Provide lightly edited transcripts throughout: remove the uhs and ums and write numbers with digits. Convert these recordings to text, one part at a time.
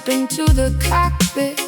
Strap into the cockpit.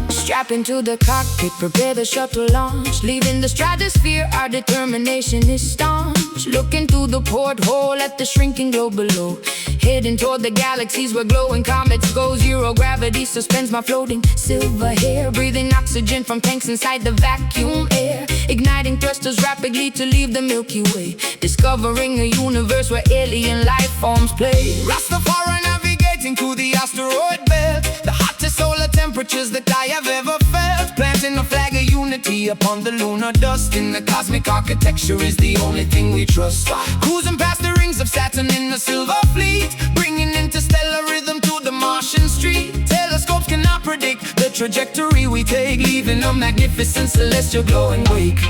Strap into the cockpit, prepare the shuttle launch. Leaving the stratosphere, our determination is staunch. Looking through the porthole at the shrinking globe below. Heading toward the galaxies where glowing comets go. Zero gravity suspends my floating silver hair. Breathing oxygen from tanks inside the vacuum air. Igniting thrusters rapidly to leave the Milky Way. Discovering a universe where alien life forms play. Rastafari navigating through the asteroid belt. The hottest solar temperatures that I have ever felt. Planting a flag of unity upon the lunar dust. In the cosmic architecture is the only thing we trust. Cruising past the rings of Saturn in the silver fleet. Bringing interstellar rhythm to the Martian street. Telescopes cannot predict the trajectory we take. Leaving a magnificent celestial glowing wake.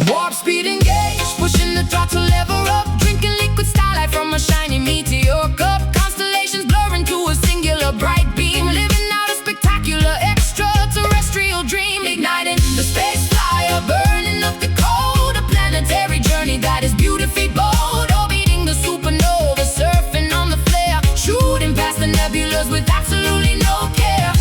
Warp speed engaged, pushing the throttle lever up. Drinking liquid starlight from a shiny meteor cup. Constellations blurring to a singular bright beam. Living out a spectacular extraterrestrial dream. Igniting the space flyer, burning up the cold. A planetary journey that is beautifully bold. Orbiting the supernova, surfing on the flare. Shooting past the nebulas with absolutely no care.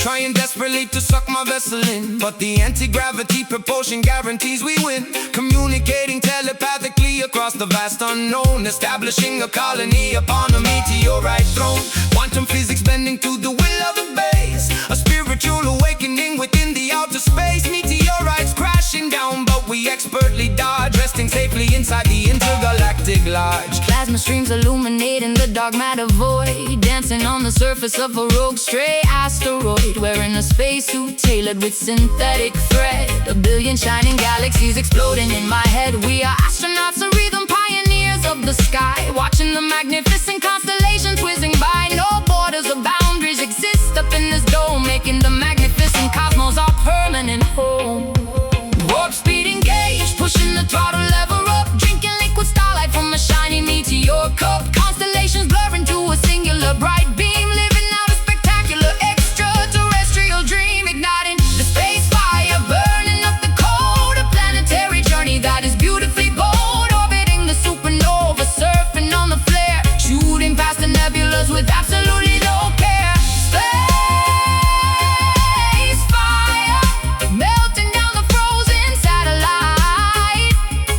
Trying desperately to suck my vessel in, but the anti-gravity propulsion guarantees we win. Communicating telepathically across the vast unknown. Establishing a colony upon a meteorite throne. Quantum physics bending to the will of the base. A spiritual awakening within the outer space. Meteorites crashing down, but we expertly dodge. Resting safely inside the intergalactic lodge. Plasma streams illuminating the dark matter void. Dancing on the surface of a rogue stray asteroid. Wearing a spacesuit tailored with synthetic thread. A billion shining galaxies exploding in my head. We are astronauts, a rhythm pioneers of the sky. Watching the magnificent constellations whizzing by. No borders or boundaries exist up in this dome. Making the magnificent cosmos our permanent home. Warp speed engaged, pushing the throttle lever up. Drinking liquid starlight from a shiny meteor cup. Constellations blurring to a singular bright beam. Living out a spectacular extraterrestrial dream. Igniting the space fire, burning up the cold. A planetary journey that is beautifully bold. Orbiting the supernova, surfing on the flare. Shooting past the nebulas with absolutely no care. Space fire, melting down the frozen satellite.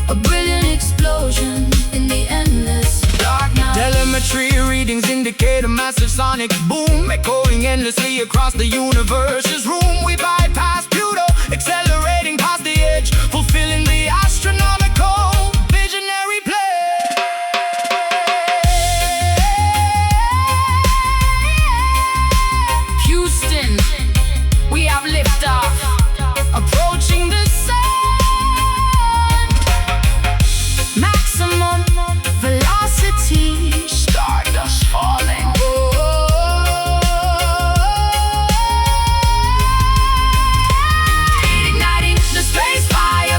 A brilliant explosion in the endless dark night. Telemetry readings indicate a massive sonic boom. Echoing endlessly across the universe's room. We bypass Pluto, accelerating past the edge. Fulfilling the astronomical visionary play. Houston, we have liftoff. Approaching the sun. Maximum velocity. Stardust falling. Igniting the space fire.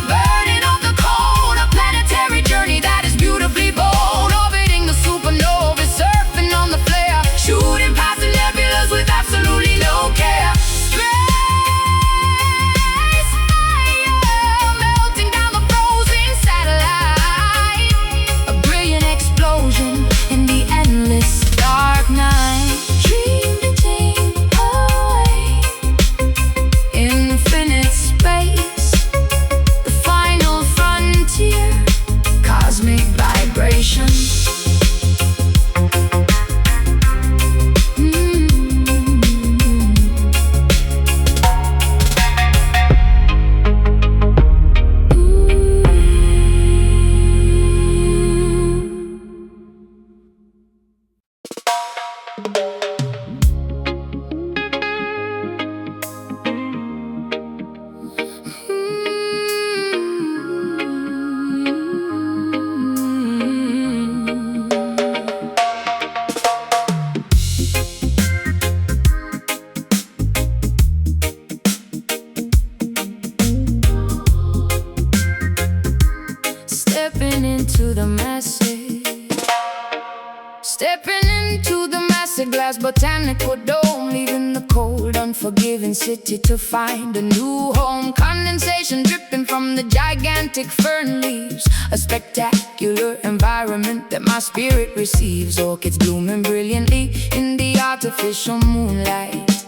glass botanical dome, leaving the cold, unforgiving city to find a new home. Condensation dripping from the gigantic fern leaves, a spectacular environment that my spirit receives. Orchids blooming brilliantly in the artificial moonlight,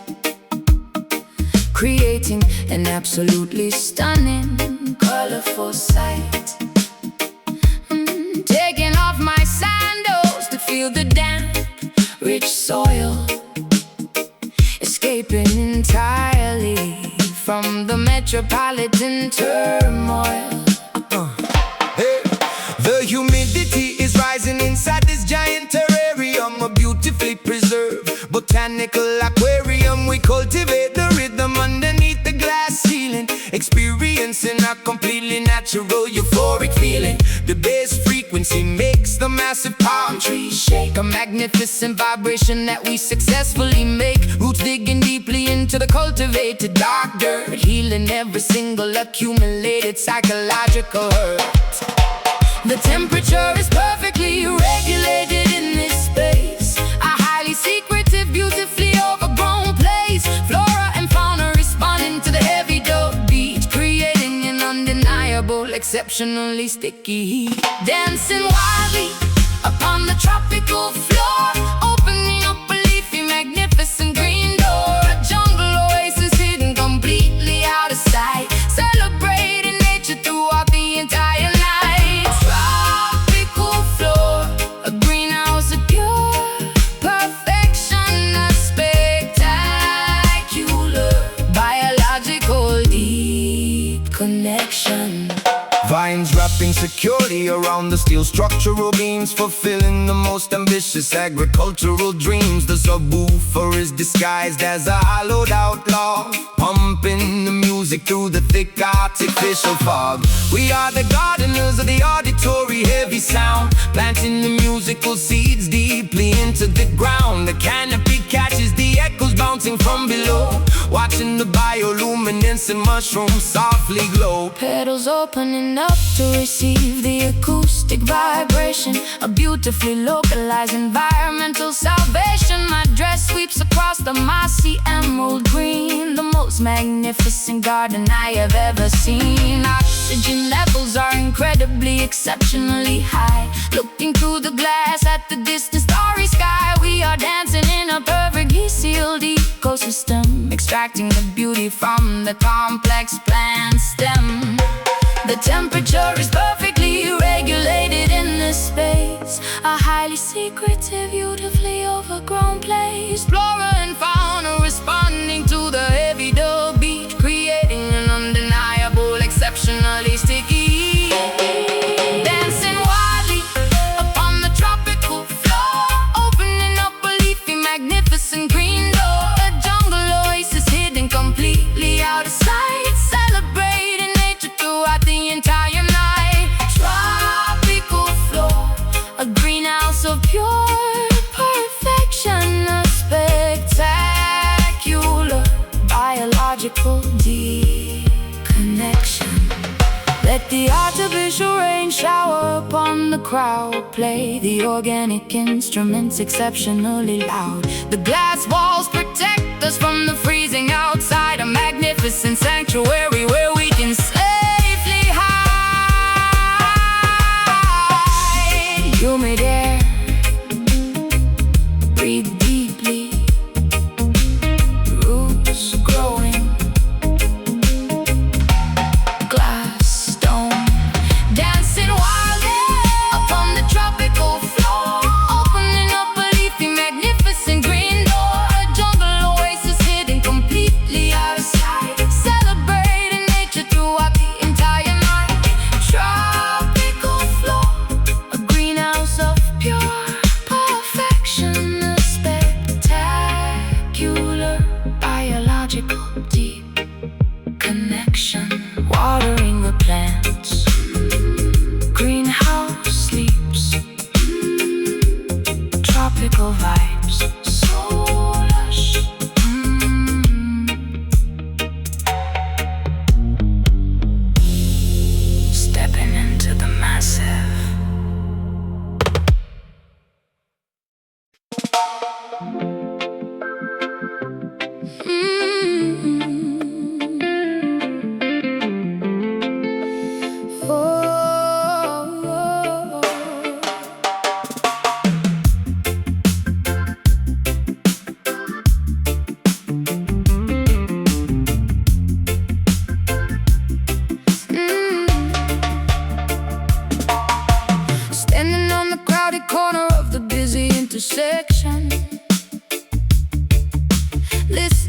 creating an absolutely stunning, colorful sight. Taking off my sandals to feel the damp, rich soil, escaping entirely from the metropolitan turmoil. Hey, the humidity is rising inside this giant terrarium, a beautifully preserved botanical aquarium. We cultivate the rhythm underneath the glass ceiling, experiencing a completely natural euphoric feeling. The bass frequency makes the massive palm trees shake, a magnificent vibration that we successfully make. Roots digging deeply into the cultivated dark dirt, healing every single accumulated psychological hurt. The temperature is perfectly regulated in this space, a highly secretive, beautifully overgrown place. Flora and fauna responding to the heavy dub beat, creating an undeniable, exceptionally sticky heat. Dancing wildly upon the tropical floor, opening up a leafy, magnificent green door. A jungle oasis hidden completely out of sight, celebrating nature throughout the entire night. Tropical floor, a greenhouse of pure perfection, a spectacular, biological deep connection. Vines wrapping securely around the steel structural beams, fulfilling the most ambitious agricultural dreams. The subwoofer is disguised as a hollowed out log, pumping the music through the thick artificial fog. We are the gardeners of the auditory heavy sound, planting the musical seeds deeply into the ground. The canopy catches the echoes bouncing from below, watching the bioluminescent mushrooms softly glow. Petals opening up to receive the acoustic vibration, a beautifully localized environmental salvation. My dress sweeps across the mossy emerald green, the most magnificent garden I have ever seen. Oxygen levels are incredibly, exceptionally high. Looking through the glass at the distant starry sky, we are dancing in a perfectly sealed ecosystem, extracting the beauty from the complex plant stem. The temperature is perfectly regulated in this space, a highly secretive, beautifully overgrown place. Flora and fauna responding to the heavy dub beat, creating an undeniable, exceptionally sticky heat. Dancing wildly upon the tropical floor, opening up a leafy, magnificent green door. A jungle oasis hidden completely out of sight, celebrating nature throughout the entire night. Tropical floor, a greenhouse of pure perfection, a spectacular, biological deep connection. Let the artificial rain shower upon the crowd, play the organic instruments exceptionally loud. The glass walls protect us from the freezing outside, a magnificent sanctuary where we can safely hide. Humid air, breathe deeply, roots growing, glass dome, dancing wildly upon the tropical floor, opening up a leafy, magnificent green door. A jungle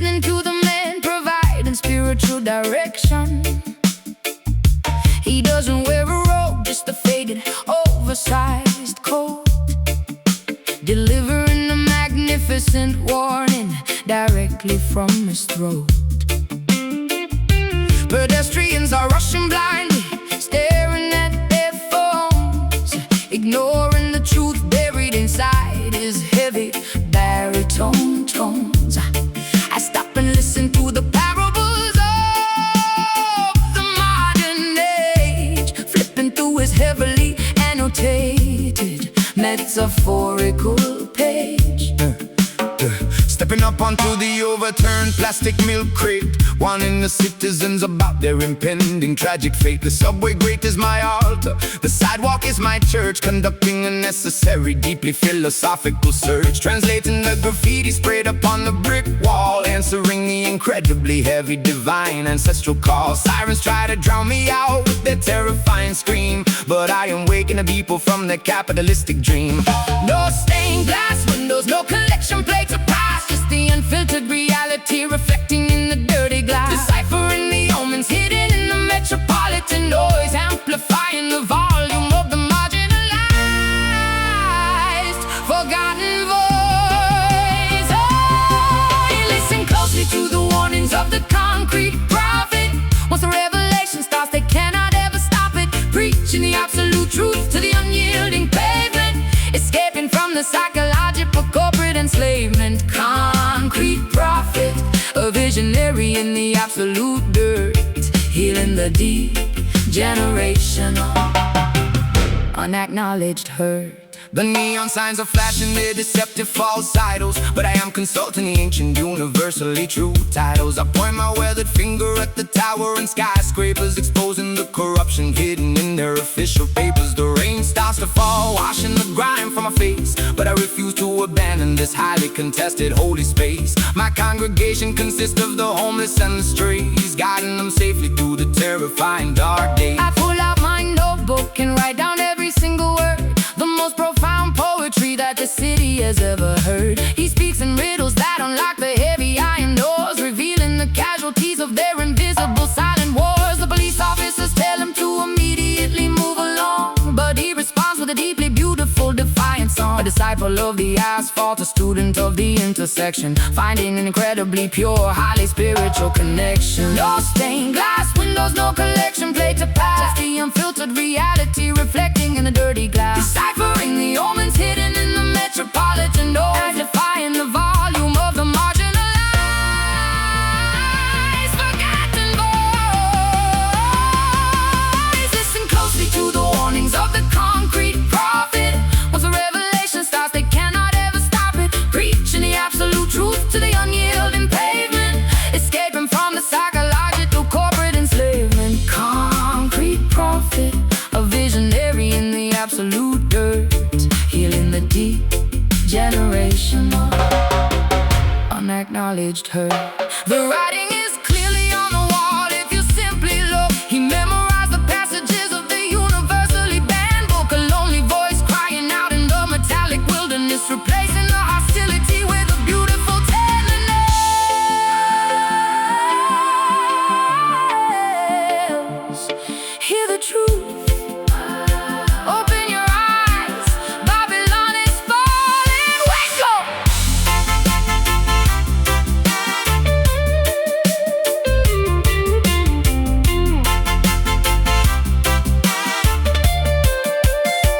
listening to the man providing spiritual direction. He doesn't wear a robe, just a faded, oversized coat, delivering a magnificent warning directly from his throat. Pedestrians are rushing blindly, staring at their phones, ignoring the truth buried inside his heavy baritone tones. I stop and listen to the parables of the modern age, flipping through his heavily annotated metaphorical page. Stepping up onto the overturned plastic milk crate, warning the citizens about their impending tragic fate. The subway grate is my altar, the sidewalk is my church, conducting a necessary, deeply philosophical search, translating the graffiti sprayed upon the brick wall, answering the incredibly heavy divine ancestral call. Sirens try to drown me out with their terrifying scream, but I am waking the people from their capitalistic dream. No stained glass windows, no collection plates of past, just the unfiltered reality reflecting in the dirty glass, deciphering the omens hidden in the metropolitan noise, amplifying the volume of the marginalized, forgotten voice. Oh, you listen closely to the warnings of the concrete prophet. Once the revelation starts, they cannot ever stop it, preaching the absolute truth to the unyielding pavement, escaping from the psychological corporate enslavement. Concrete prophet, a visionary in the absolute dirt, healing the deep, generational, unacknowledged hurt. The neon signs are flashing their deceptive false idols, but I am consulting the ancient, universally true titles. I point my weathered finger at the tower and skyscrapers, exposing the corruption hidden in their official papers. The rain starts to fall, washing the grime from my face, but I refuse to abandon this highly contested holy space. My congregation consists of the homeless and the strays, guiding them safely through the terrifying dark days. I pull out my notebook and write down every single word, the most profound poetry that the city has ever heard. He speaks in riddles that unlock the heavy iron doors, revealing the casualties of their invisible silent wars. The police officers tell him to immediately move along, but he responds with a deeply beautiful defiant song. A disciple of the asphalt, a student of the intersection, finding an incredibly pure, highly spiritual connection. No stained glass windows, no collection plate to pass, just the unfiltered reality reflecting in the dirty glass, deciphering the omens hidden in the metropolitan noise, amplifying the volume of the marginalized, forgotten voice. Listen closely to the warnings of the concrete prophet. Once the revelation starts, they cannot ever stop it, preaching the absolute truth to the unyielding pavement, escaping from the psychological corporate enslavement. Concrete prophet, a visionary in the absolute dirt, healing the deep, generational, unacknowledged hurt. The writing is clearly on the wall if you simply look. He memorized the passages of the universally banned book, a lonely voice crying out in the metallic wilderness, replacing the hostility with a beautiful tenderness. Hear the truth. Open your eyes, Babylon is falling. Wake up!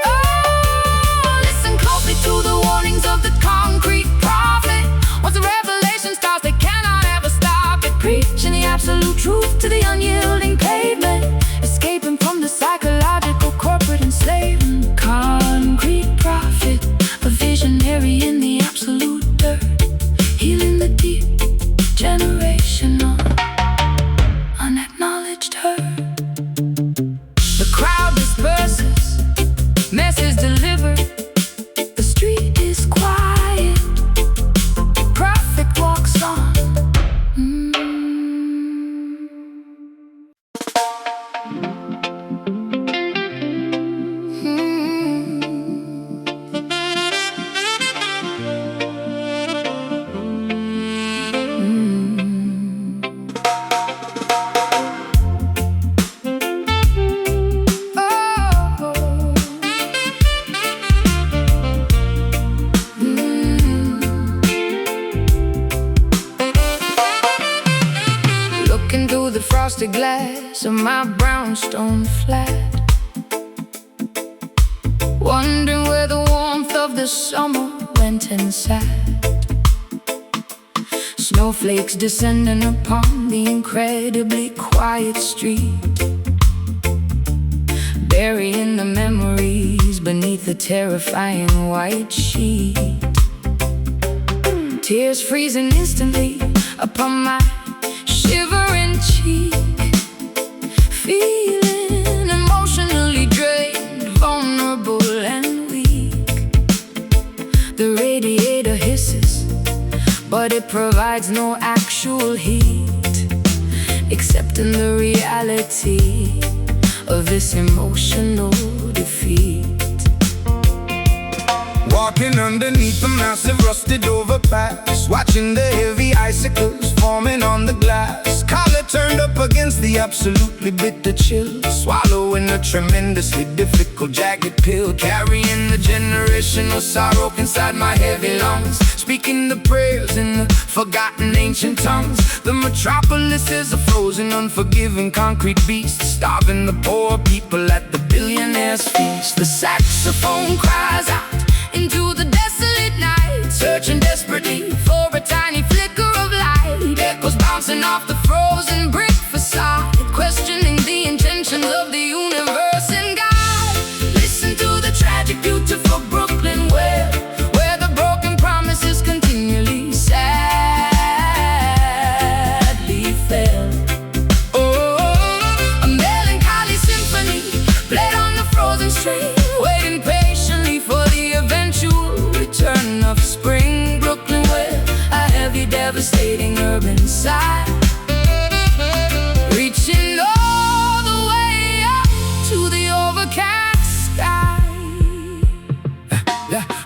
Oh, listen closely to the warnings of the concrete prophet. Once the revelation starts, they cannot ever stop it, preaching the absolute truth to the unyielding pavement, escaping from the psychological corporate enslavement. Concrete prophet, a visionary in the absolute dirt, healing the deep, generational, unacknowledged hurt. The crowd disperses, message delivered, the street is quiet, prophet walks on. through the frosted glass of my brownstone flat, wondering where the warmth of the summer went and sat. Snowflakes descending upon the incredibly quiet street, burying the memories beneath the terrifying white sheet. Tears freezing instantly upon my shivering cheek, feeling emotionally drained, vulnerable and weak. The radiator hisses, but it provides no actual heat, except in the reality of this emotional defeat. Walking underneath the massive rusted overpass, watching the heavy icicles forming on the glass. Collar turned up against the absolutely bitter chill, swallowing a tremendously difficult jagged pill, carrying the generational sorrow inside my heavy lungs, speaking the prayers in the forgotten ancient tongues. The metropolis is a frozen, unforgiving concrete beast, starving the poor people at the billionaire's feast. The saxophone cries out into the desolate night, searching desperately for a tiny flicker of light. Echoes bouncing off the frozen brick facade, questioning the intentions of the universe and God. Listen to the tragic, beautiful Brooklyn wail, where the broken promises continually sadly fail. Oh, a melancholy symphony played on the frozen street, waiting patiently for the eventual return of spring. Brooklyn, where a heavy, devastating urban sigh, reaching all the way up to the overcast sky.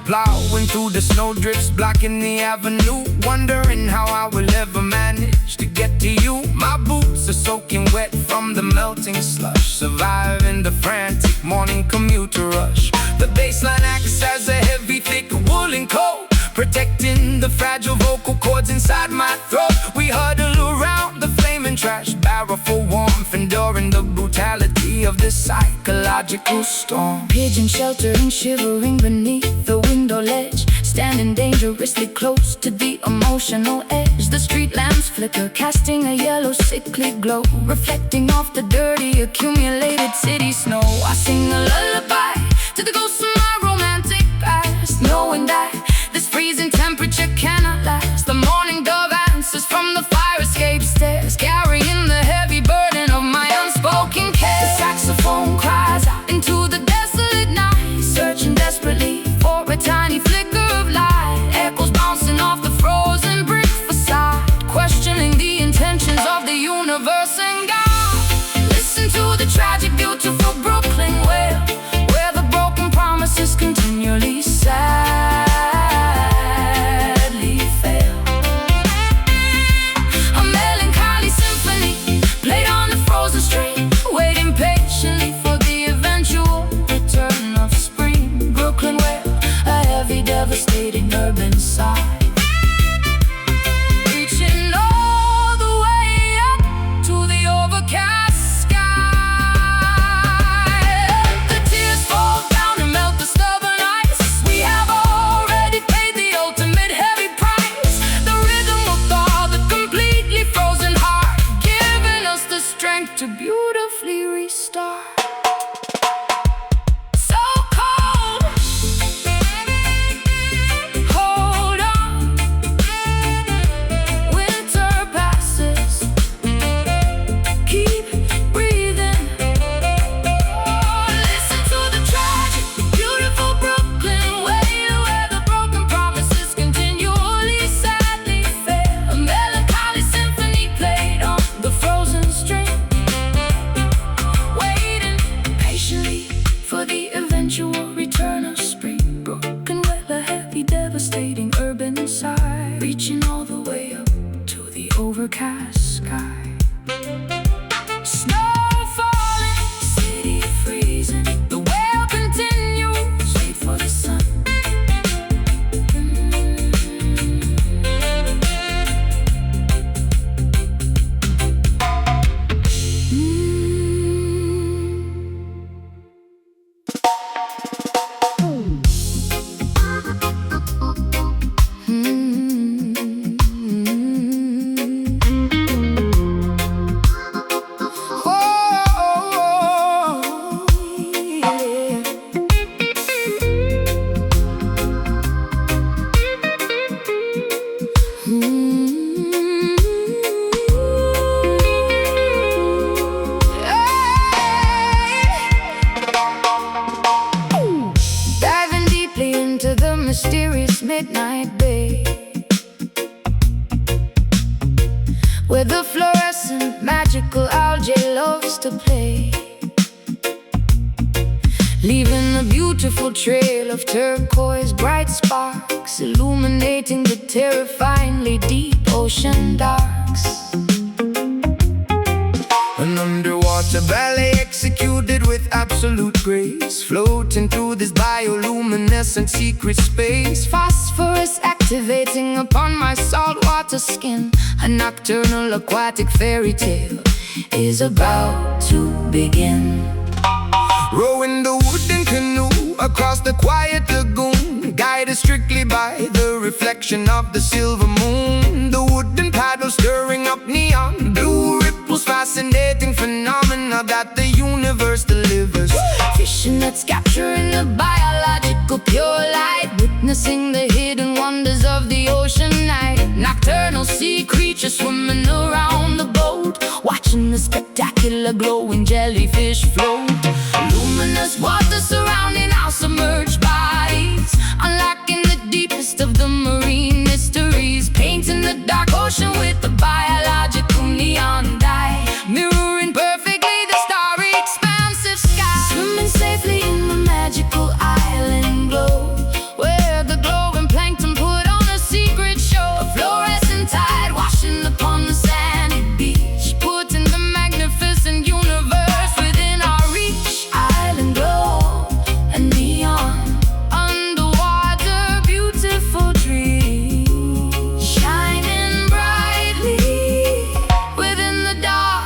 Plowing through the snowdrifts, blocking the avenue, wondering how I will ever manage to get to you. My boots are soaking wet from the melting slush, surviving the frantic morning commuter rush. The bassline acts as a heavy, thick woolen coat, protecting the fragile vocal cords inside my throat. We huddle around the flaming trash barrel for warmth, enduring the brutality of this psychological storm. Pigeon sheltering, shivering beneath the window ledge, standing dangerously close to the emotional edge. The street lamps flicker, casting a yellow, sickly glow, reflecting off the dirty, accumulated city snow. I sing a lullaby to the ghosts of my romantic past, knowing that this freezing temperature cannot last. The morning dove answers from the fire escape stairs, carrying the heavy burden of my unspoken care. The saxophone cries out into the desolate night, searching desperately for a tiny flicker of light. Echoes bouncing off the frozen brick facade, questioning the intentions of the universe and God. Listen to the tragic, beautiful Brooklyn wail, where the broken promises continually sadly fail. A melancholy symphony played on the frozen street, waiting patiently for the eventual return of spring. Brooklyn, where a heavy, devastating urban sigh, reaching all the way up to the overcast sky. The tears fall down and melt the stubborn ice. We have already paid the ultimate heavy price. The rhythm will thaw the completely frozen heart, giving us the strength to beautifully restart. So cold, hold on, winter passes, keep breathing. Listen to the tragic, beautiful Brooklyn wail, where the broken promises continually sadly fail. A melancholy symphony played on the frozen string, waiting patiently for the eventual return of spring. Broken, where a heavy, devastating urban sigh, reaching all the way up to the overcast sky. Snow falling, city freezing, the wail continues. Wait for the sun. where the fluorescent magical algae loves to play, leaving a beautiful trail of turquoise bright sparks, illuminating the terrifyingly deep ocean darks. An underwater ballet executed with absolute grace, floating through this bioluminescent secret space. Phosphorus activating upon my saltwater skin. A nocturnal aquatic fairy tale is about to begin. Rowing the wooden canoe across the quiet lagoon, guided strictly by the reflection of the silver moon. The wooden paddle stirring up neon blue ripples, fascinating phenomena that the universe delivers. Fishing nets capturing the biological pure light, witnessing the hidden wonders of the ocean night. Nocturnal sea creatures swimming around the boat, watching the spectacular glowing jellyfish float. Luminous water surrounding our submerged bodies, unlocking the deepest of the marine mysteries, painting the dark ocean with the biological neon dye, mirroring perfectly the starry expansive sky. Swimming safely in the magical island glow, where the glowing plankton put on a secret show. A fluorescent tide washing upon the sandy beach, putting the magnificent universe within our reach. Island glow and neon, underwater beautiful dreams, shining brightly within the dark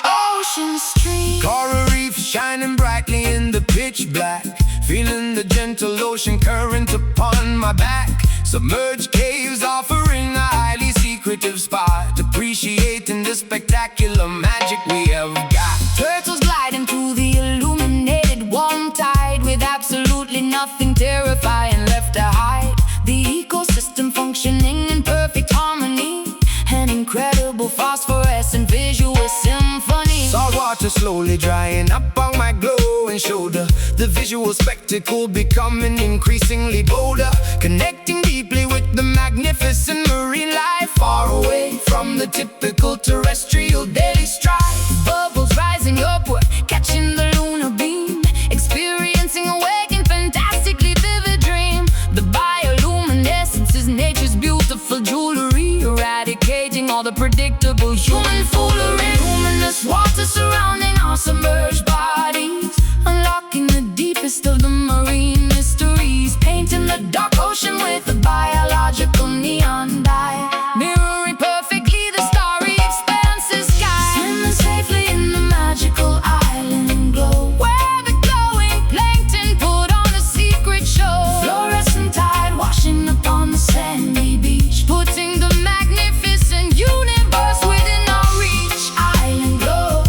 ocean stream. Coral reefs shining brightly in the pitch black, feeling the gentle ocean current upon my back. Submerged caves offering a highly secretive spot, appreciating the spectacular magic we have got. Turtles gliding through the illuminated warm tide, with absolutely nothing terrifying left to hide. The ecosystem functioning in perfect harmony, an incredible phosphorescent visual symphony. Salt water slowly drying up on my glowing shoulder, the visual spectacle becoming increasingly bolder, connecting deeply with the magnificent marine life, far away from the typical terrestrial daily strife. Bubbles rising upward, catching the lunar beam, experiencing a waking, fantastically vivid dream. The bioluminescence is nature's beautiful jewelry, eradicating all the predictable human foolery. Luminous water surrounding our submerged bodies, unlocking the deepest of the marine mysteries, painting the dark ocean with a biological neon dye, mirroring perfectly the starry expansive sky. Swimming safely in the magical island glow, where the glowing plankton put on a secret show. Fluorescent tide washing upon the sandy beach, putting the magnificent universe within our reach. Island glow,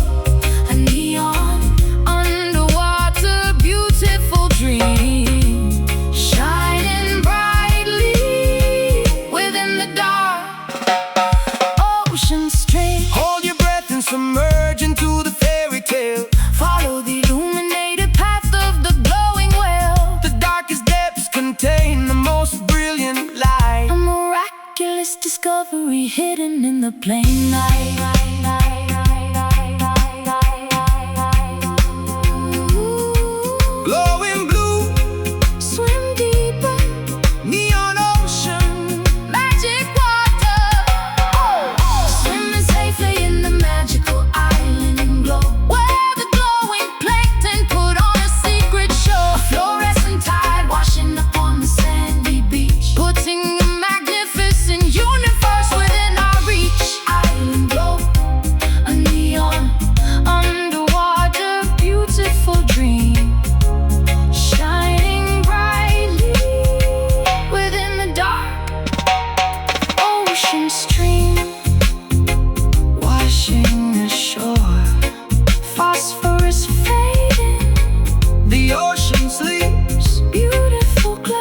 a neon, underwater beautiful dream, shining brightly within the dark ocean stream. Hold your breath and submerge into the fairy tale. Follow the illuminated path of the glowing whale. The darkest depths contain the most brilliant light. A miraculous discovery hidden in the plain night. Glowing blue, Swim deeper, neon ocean, magic water. Swimming safely in the magical island glow, where the glowing plankton put on a secret show. A fluorescent tide washing upon the sandy beach, putting a magnificent universe within our reach. Island glow, a neon, underwater beautiful dream, shining brightly within the dark ocean stream, washing ashore, phosphorus fading, the ocean sleeps. beautiful glow.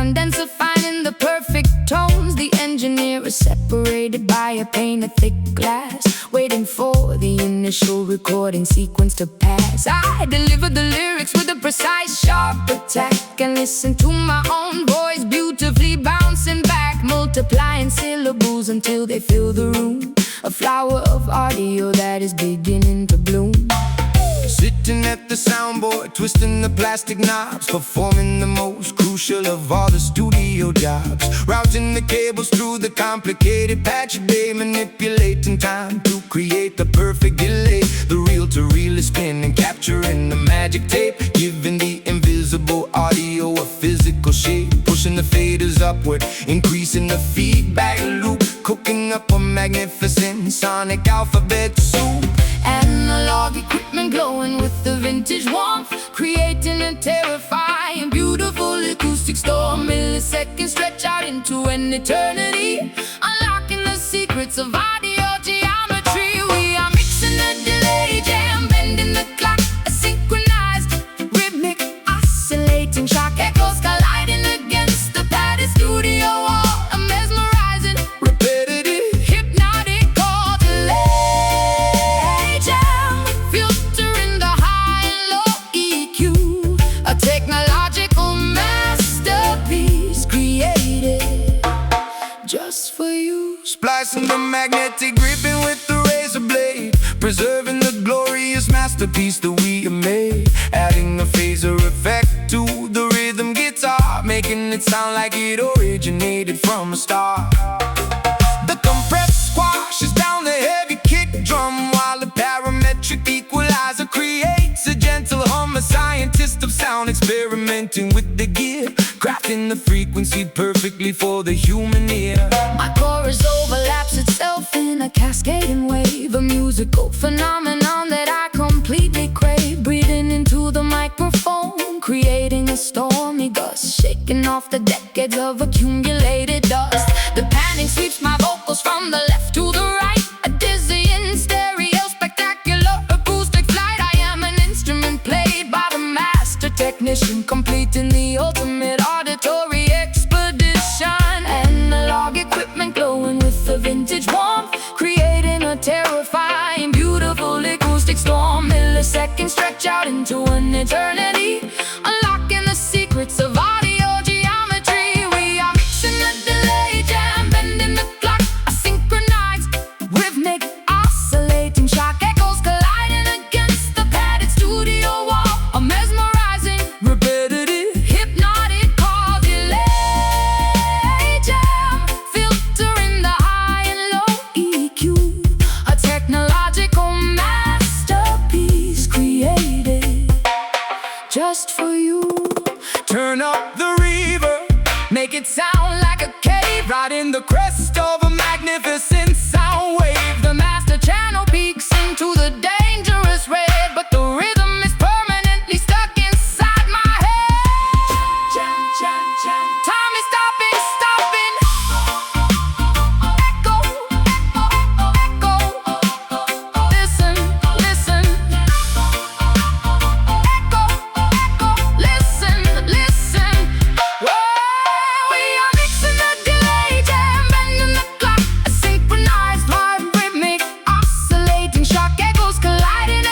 condensifying in the perfect tones. The engineer is separated by a pane of thick glass, waiting for the initial recording sequence to pass. I deliver the lyrics with a precise, sharp attack, and listen to my own voice beautifully bouncing back, multiplying syllables until they fill the room. A flower of audio that is beginning to bloom. Sitting at the soundboard, twisting the plastic knobs, performing the most crucial of all the studio jobs. Routing the cables through the complicated patch bay, manipulating time to create the perfect delay. The reel-to-reel is spinning, capturing the magic tape, giving the invisible audio a physical shape. Pushing the faders upward, increasing the feedback loop, cooking up a magnificent sonic alphabet soup. Analog equipment glowing with the vintage warmth, creating a terrifying, beautiful acoustic storm. Milliseconds stretch out into an eternity, unlocking the secrets of audio geometry. We are mixing the delay jam, bending the clock, a synchronized, rhythmic, oscillating shock echoes colliding against the padded studio wall. A mesmerizing, repetitive, hypnotic chord delay jam, filtering the high and low EQ. A technological masterpiece created just for you. splicing the magnetic ribbon with the razor blade, preserving the glorious masterpiece that we have made. Adding a phaser effect to the rhythm guitar, making it sound like it originated from a star. The compressed squashes down the heavy kick drum, while the parametric equalizer creates a gentle hum. A scientist of sound experimenting with the gear, crafting the frequency perfectly for the human ear. My chorus overlaps itself in a cascading wave, a musical phenomenon that I completely crave. Breathing into the microphone, creating a stormy gust, shaking off the decades of accumulated dust. The panic sweeps my vocals from the left to the right, a dizzying stereo, spectacular acoustic flight. I am an instrument played by the master technician, completing the ultimate auditory expedition. Analog equipment glowing with the vintage warmth, creating a terrifying, beautiful acoustic storm. Milliseconds stretch out into an eternity, unlocking the secrets of audio geometry. We are mixing the delay jam, bending the clock, a synchronized, rhythmic, oscillating shock echoes colliding against the padded studio wall. A mesmerizing, Repetitive, hypnotic chord delay jam, filtering the high and low EQ. A technological masterpiece created just for you. turn up the reverb, make it sound like a cave, riding the crest of a magnificent sound wave. The master channel peaks into the dangerous red, but the rhythm is permanently stuck inside my head. Jam, jam, jam. Time is stopping, stopping. Echo, echo, echo. Listen, listen. Echo, echo. Listen, listen. Whoa, we are mixing the delay jam, bending the clock, a synchronized, hard rhythmic, oscillating shock echoes colliding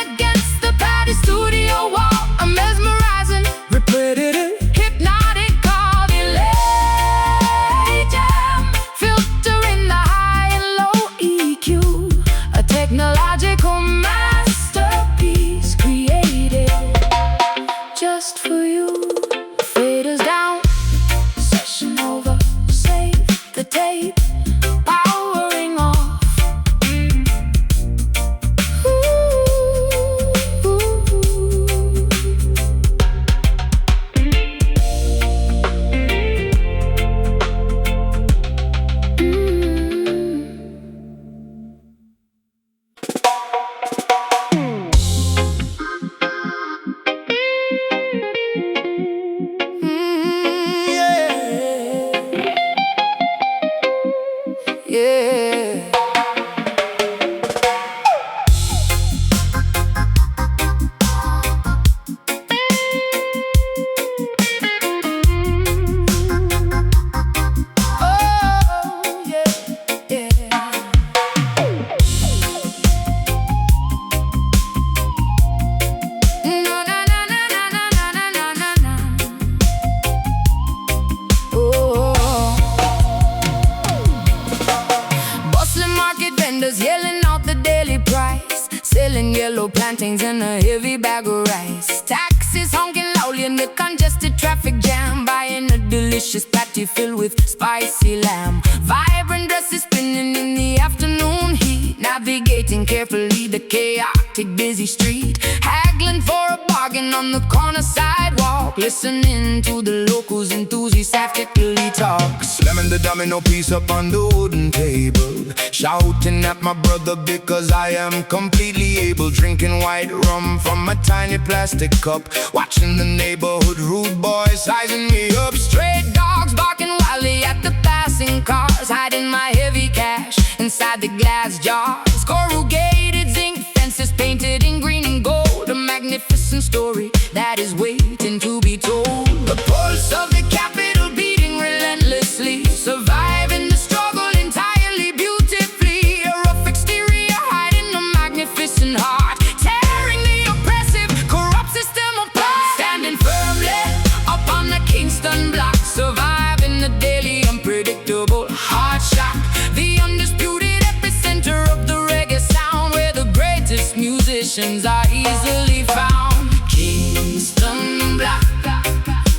plantains and a heavy bag of rice. Taxis honking loudly in the congested traffic jam, buying a delicious patty filled with spicy lamb. Vibrant dresses spinning in the afternoon heat, navigating carefully the chaotic busy street. Haggling for a bargain on the corner sidewalk, listening to the locals enthusiastically talk. Slamming the domino piece up on the wooden table, shouting at my brother because I am completely able. Drinking white rum from a tiny plastic cup, watching the neighborhood rude boys sizing me up. Stray dogs barking wildly at the passing cars, hiding my heavy cash inside the glass jars. Corrugated zinc fences painted in green and gold, a magnificent story that is waiting to be told. The pulse of the capital beating relentlessly, surviving the struggle entirely beautifully. A rough exterior hiding a magnificent heart, tearing the oppressive, corrupt system apart. Standing firmly up on the Kingston block, surviving the daily unpredictable hard shock. The undisputed epicenter of the reggae sound, where the greatest musicians are easily found. Kingston block,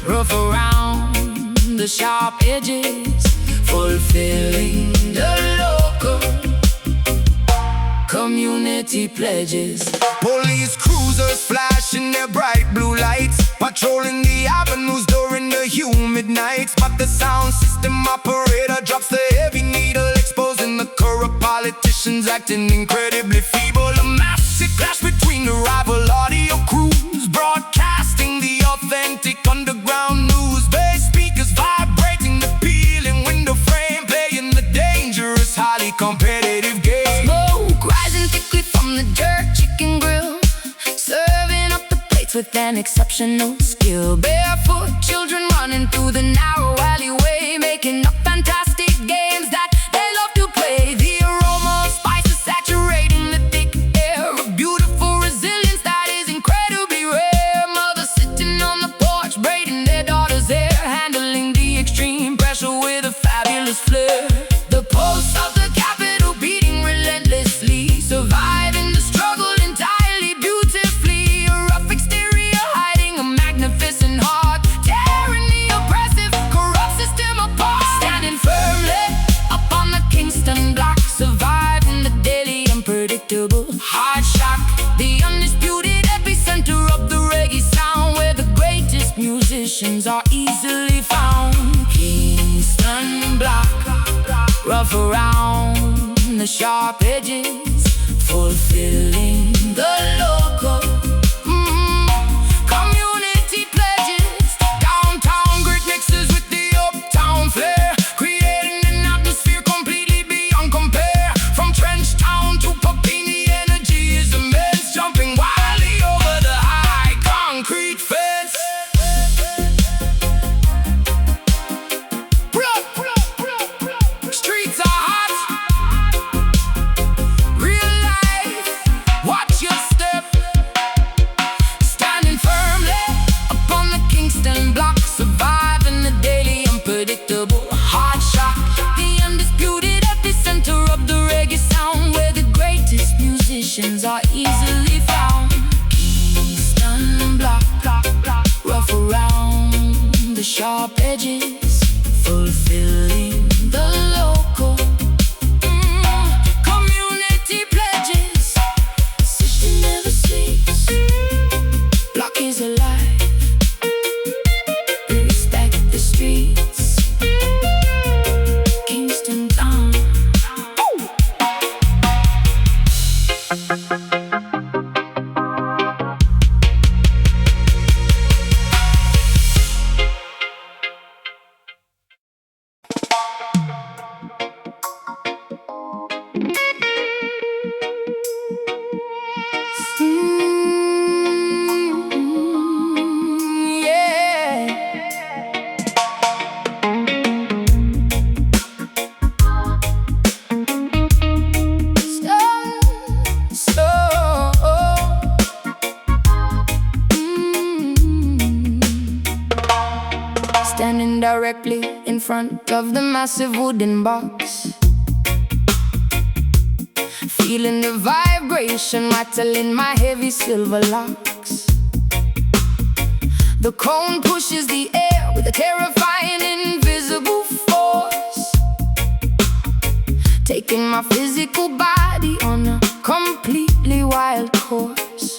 rough around the sharp edges, fulfilling the local community pledges. Police cruisers flashing their bright blue lights, patrolling the avenues during the humid nights. But the sound system operator drops the heavy needle, exposing the corrupt politicians acting incredibly feeble. A massive clash between the rival audio crews, broadcasting the authentic underground news. Bass speakers vibrating the peeling window frame, playing the dangerous, highly competitive game. Smoke rising thickly from the jerk chicken grill, serving up the plates with an exceptional skill. Barefoot children running through the narrow alleyway, making up fantastic games that they love to play. The aroma of spices saturating the thick air, a beautiful resilience that is incredibly rare. Mothers sitting on the porch, braiding their daughters' hair, handling the extreme pressure with a fabulous flair. The pulse of the capital beating relentlessly, surviving the struggle entirely beautifully. A rough exterior hiding a magnificent heart, tearing the oppressive, corrupt system apart. Standing firmly up on the Kingston block, surviving the daily unpredictable hard shock. The undisputed epicenter of the reggae sound, where the greatest musicians are easily found. Kingston block, rough around the sharp edges, fulfilling the local community pledges. Downtown great mixes with the uptown flair, creating an atmosphere completely beyond compare. From Trench Town to Puppy, the energy is immense, jumping wildly over the high concrete fence. Streets are hot, real life, watch your step. Standing firmly upon the Kingston block, surviving the daily unpredictable hard shock. The undisputed epicenter of the reggae sound, where the greatest musicians are easily found. Kingston block, rough around the sharp edges, fulfilling the local community pledges. City never sleeps, block is alive, respect the streets, Kingston town. Standing directly in front of the massive wooden box, feeling the vibration rattling my heavy silver locks. The cone pushes the air with a terrifying invisible force, taking my physical body on a completely wild course.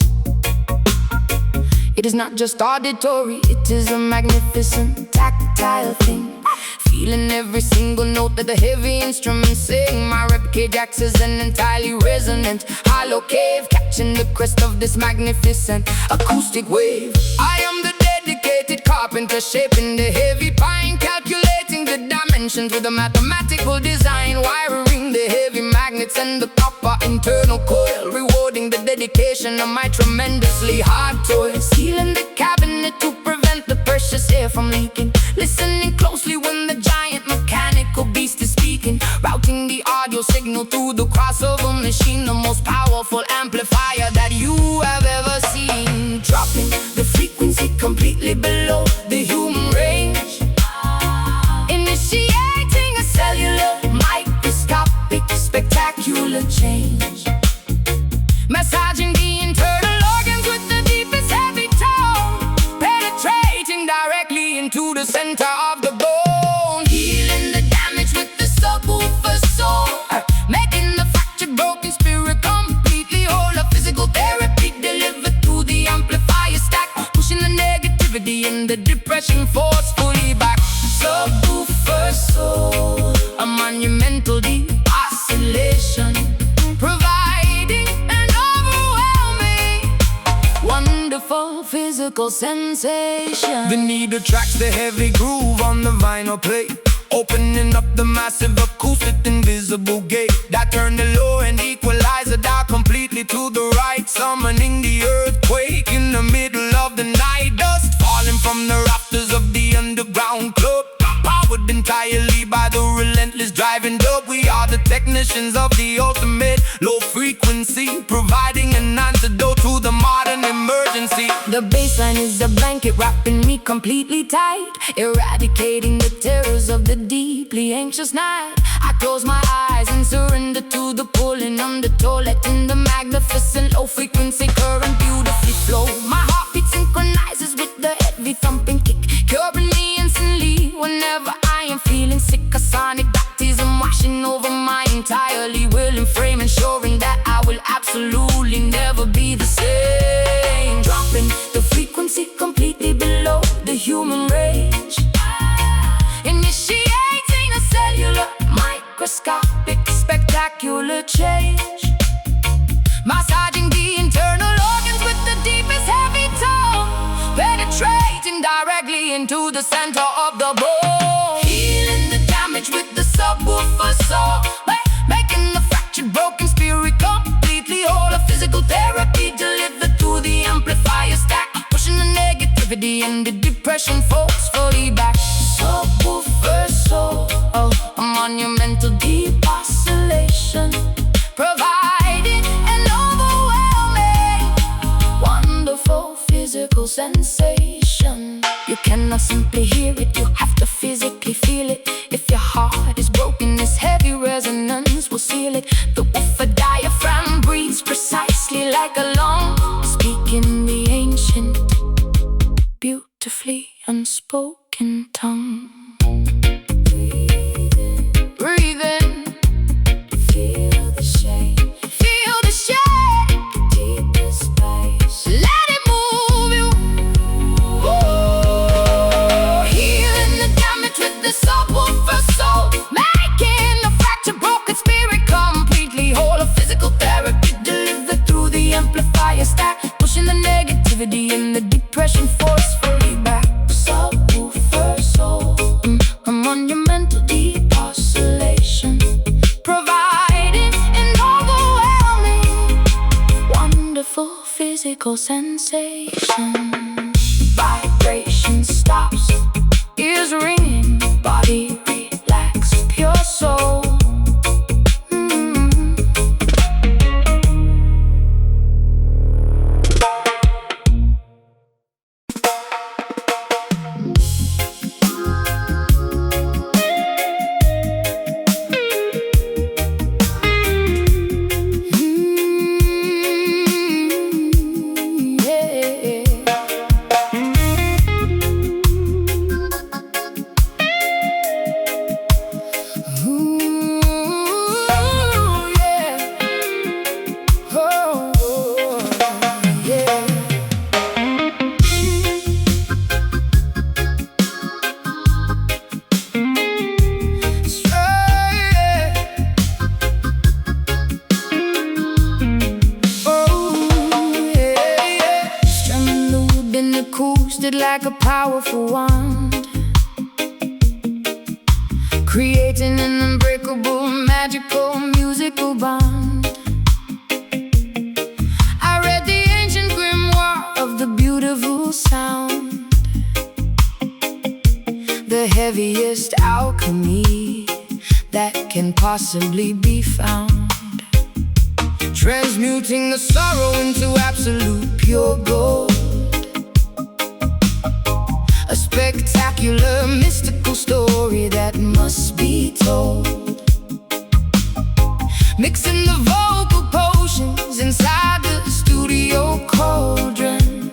It is not just auditory, it is a magnificent tactile thing, feeling every single note that the heavy instruments sing. My ribcage acts as an entirely resonant hollow cave, catching the crest of this magnificent acoustic wave. I am the dedicated carpenter, shaping the heavy pine, calculating the dimensions with a mathematical design, wiring the heavy magnets and the copper internal coil, rewarding the dedication of my tremendously hard toil. Sealing the cabinet to prevent the precious air from leaking, listening closely when the giant mechanical beast is speaking, routing the audio signal through the crossover machine, the most powerful amplifier that you have ever seen, dropping the frequency completely below the human range, initiating a cellular microscopic spectacular change, massaging the internal organs with the deepest heavy tone, penetrating directly into the center of the bone, healing the damage with the subwoofer soul, making the fractured broken spirit completely whole. A physical therapy delivered through the amplifier stack, pushing the negativity and the depression forcefully back. Subwoofer soul, a monumental deep oscillation, providing an overwhelming, wonderful physical sensation. The needle tracks the heavy groove on the vinyl plate, opening up the massive acoustic invisible gate that turned the low and equalizer dial completely to the right, summoning the earthquake in the middle of the night. Dust falling from the rafters of the underground club, powered entirely by the relentless driving dub. We are the technicians of the ultimate low frequency, providing an antidote to the modern emergency. The bassline is a blanket wrapping me completely tight, eradicating the terrors of the deeply anxious night. I close my eyes and surrender to the pulling undertow, letting the magnificent low frequency current beautifully flow. My heartbeat synchronizes with the heavy thumping kick, curing me instantly whenever I am feeling sick. A sonic baptism washing over my entirely willing frame, ensuring that I will absolutely never be the same. Dropping the frequency completely below the human range, initiating a cellular microscopic spectacular change, massaging the internal organs with the deepest heavy tone, penetrating directly into the center of the bone, healing the damage with the subwoofer soul, making the fractured broken spirit completely whole. A physical therapy delivered through the amplifier stack, pushing the negativity and the depression forcefully back. Subwoofer soul, a monumental deep oscillation, providing an overwhelming, wonderful physical sensation. You cannot simply hear it, you have to physically feel it. If your heart is broken, this heavy resonance will seal it. The woofer diaphragm breathes precisely like a lung, speaking the ancient, beautifully unspoken tongue. Breathe in, feel the shake, feel the shake, deepest space, let it move you. Ooh, healing the damage with the subwoofer soul, making the fractured broken spirit completely whole. A physical therapy delivered through the amplifier stack, pushing the negativity and the depression forcefully back. Subwoofer soul, a monumental deep oscillation, providing an overwhelming, wonderful physical sensation. Vibration stops, ears ringing, body relax, pure soul. powerful wand, creating an unbreakable, magical, musical bond. I read the ancient grimoire of the beautiful sound, the heaviest alchemy that can possibly be found, transmuting the sorrow into absolute pure gold. A spectacular, mystical story that must be told, mixing the vocal potions inside the studio cauldron,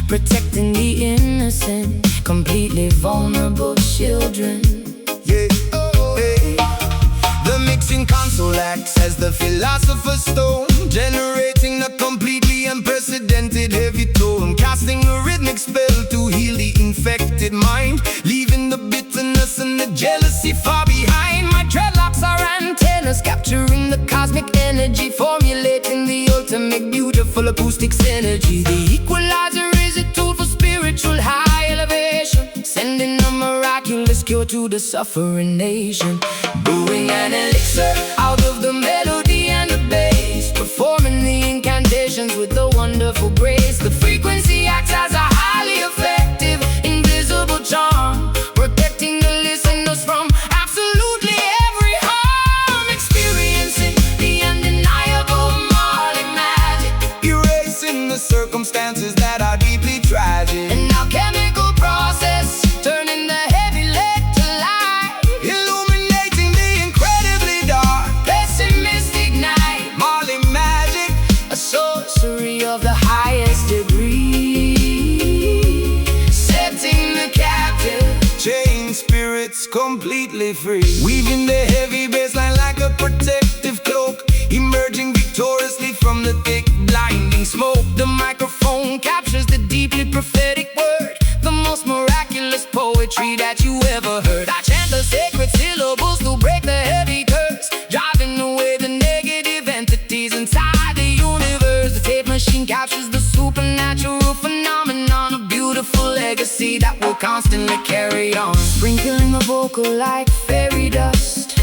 protecting the innocent, completely vulnerable children. Yeah, hey. The mixing console acts as the philosopher's stone, generating a completely unprecedented heavy tone, casting a rhythmic spell to heal the infected mind, leaving the bitterness and the jealousy far behind. My dreadlocks are antennas, capturing the cosmic energy, formulating the ultimate beautiful acoustic synergy. The equalizer is a tool for spiritual high elevation, sending a miraculous cure to the suffering nation. Brewing an elixir out of the melody and the bass, performing the incantations with a wonderful grace. The frequency acts as a highly effective, invisible charm, protecting the listeners from absolutely every harm. Experiencing the undeniable Marley magic, erasing the circumstances that are deeply tragic. an alchemical process, turning the heavy lead to light, Illuminating the incredibly dark, pessimistic night. Marley magic, A sorcery of the highest degree, setting the captive, chain spirits completely free. Weaving the heavy bassline like a protective cloak, emerging victoriously from the thick, blinding smoke. The microphone captures the deeply prophetic word, the most miraculous poetry that you ever heard. I chant the sacred syllables to break the heavy curse, driving away the negative entities inside the universe. The tape machine captures the supernatural phenomenon, a beautiful legacy that will constantly carry on, sprinkling the vocal like fairy dust,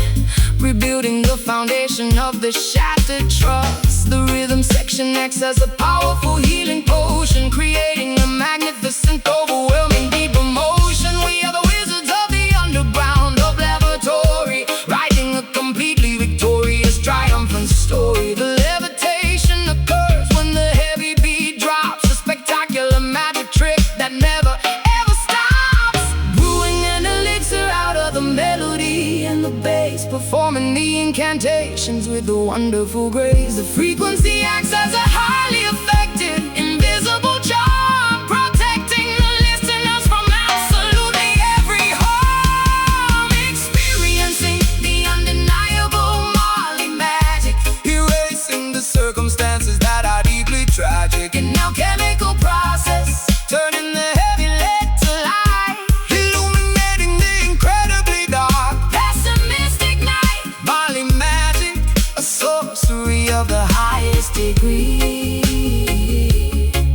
rebuilding the foundation of the shattered trust. The rhythm section acts as a powerful healing potion, creating a magnificent, overwhelming, deep emotion. We are the wizards of the underground, of laboratory, writing a completely victorious, triumphant story. The levitation occurs when the heavy beat drops, a spectacular magic trick that never ever stops. Brewing an elixir out of the melody and the bass, performing the incantations with a wonderful grace. The frequency acts as a highly effective, invisible charm, protecting the listeners from absolutely every harm. Experiencing the undeniable Marley magic, Erasing the circumstances that are deeply tragic. an alchemical process, Turning the heavy lead to light, illuminating the incredibly dark, pessimistic night. Marley magic, a sorcery of the highest Degree,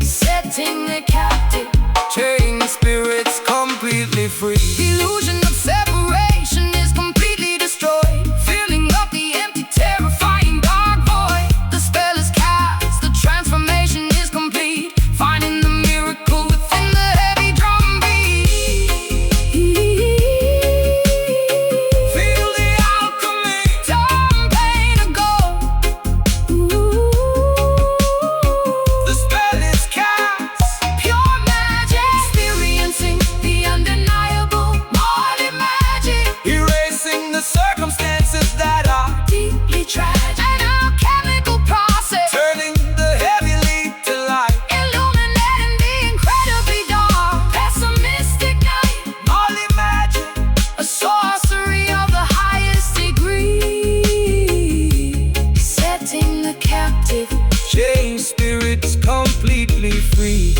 setting the captive, chain spirits completely free. illusion of separation is completely destroyed, filling up the empty, terrifying dark void. The spell is cast, the transformation is complete, finding the miracle within the heavy drum beat. Feel the alchemy, Turn pain to gold. the spell is cast, Pure magic, experiencing the undeniable Marley magic, erasing the circumstances that are deeply tragic. An alchemical process, turning the heavy lead to light. illuminating the incredibly dark, pessimistic night. Marley magic, A sorcery of the highest degree, setting the captive, chain spirits completely free.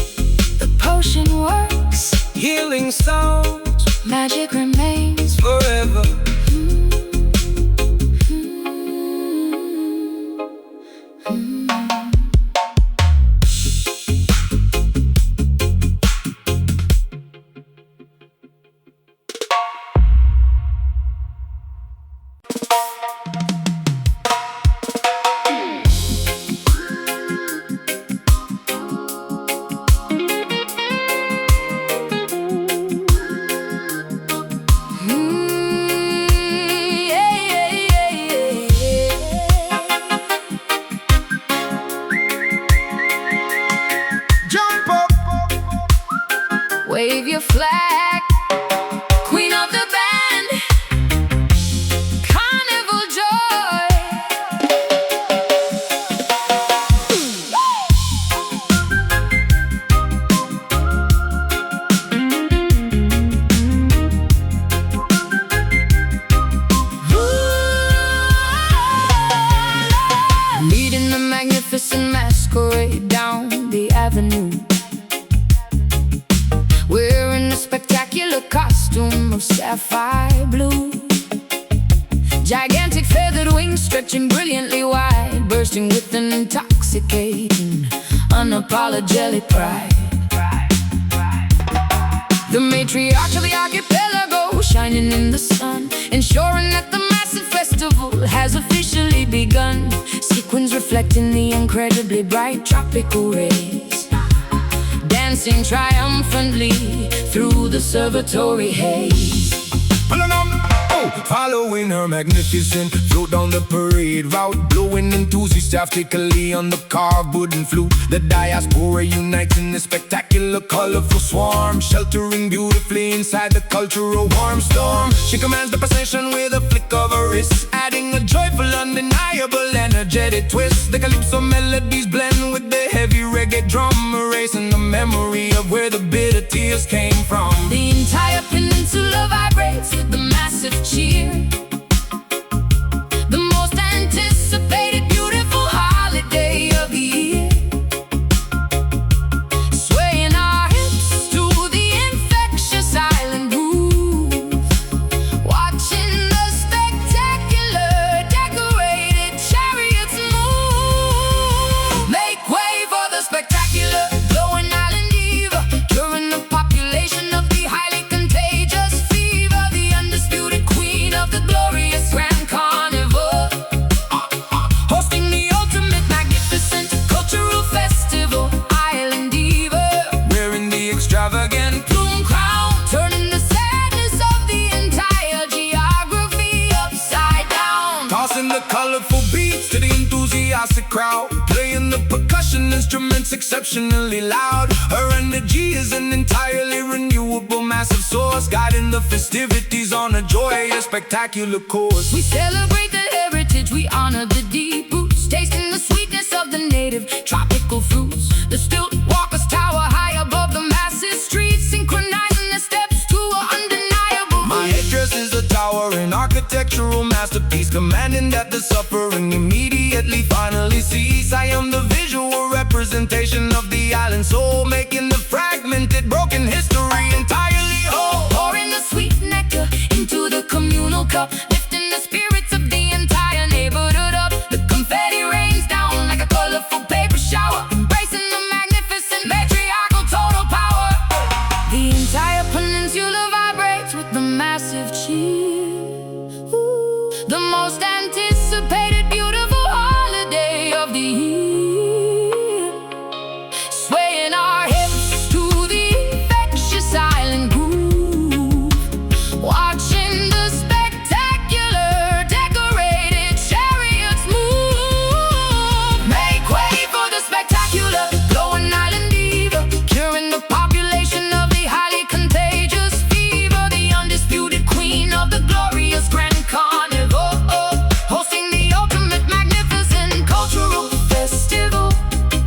the potion works, Healing sounds magic remains forever. sky blue. Gigantic feathered wings stretching brilliantly wide, bursting with an intoxicating, unapologetic pride. The matriarch of the archipelago shining in the sun, ensuring that the massive festival has officially begun. Sequins reflecting the incredibly bright tropical rays, dancing triumphantly through the observatory haze. Following her magnificent float down the parade route, blowing enthusiastically on the carved wooden flute. The diaspora unites in this spectacular, colorful swarm, sheltering beautifully inside the cultural warm storm. She commands the procession with a flick of her wrist, adding a joyful, undeniable, energetic twist. The calypso melodies blend with the heavy reggae drum, erasing the memory of where the bitter tears came from. The entire peninsula vibrates with the massive cheer, the most anticipated beautiful holiday of the year. Swaying our hips to the infectious island groove, watching the spectacular decorated chariots move. Make way for the spectacular glowing island diva, curing the population of the highly contagious fever, the undisputed queen of the glorious grand carnival, hosting the ultimate magnificent cultural festival. Island diva, Wearing the extravagant plume crown, turning the sadness of the entire geography upside down. tossing the colorful beats to the enthusiastic crowd, playing the percussion instruments exceptionally loud. Her energy is an entirely renewable, massive source, guiding the festivities on a joyous, spectacular course. We celebrate the heritage, we honor the deep roots, tasting the sweetness of the native tropical fruits. The stilt walkers tower high above the massive streets, synchronizing the steps to an undeniable My headdress is a towering architectural masterpiece, commanding that the suffering immediately finally cease. I am the visual representation of the island soul, making the fragmented, broken history entirely whole. pouring the sweet nectar into the communal cup, lifting the spirits of the entire neighborhood up. The confetti rains down like a colorful paper shower, embracing the magnificent matriarchal total power. The entire peninsula vibrates with the massive cheer. Ooh, the most anticipated beautiful holiday of the year. Swaying our hips to the infectious island groove, watching the spectacular decorated chariots move. Make way for the spectacular glowing island diva, curing the population of the highly contagious fever, the undisputed queen of the glorious grand carnival, hosting the ultimate magnificent cultural festival.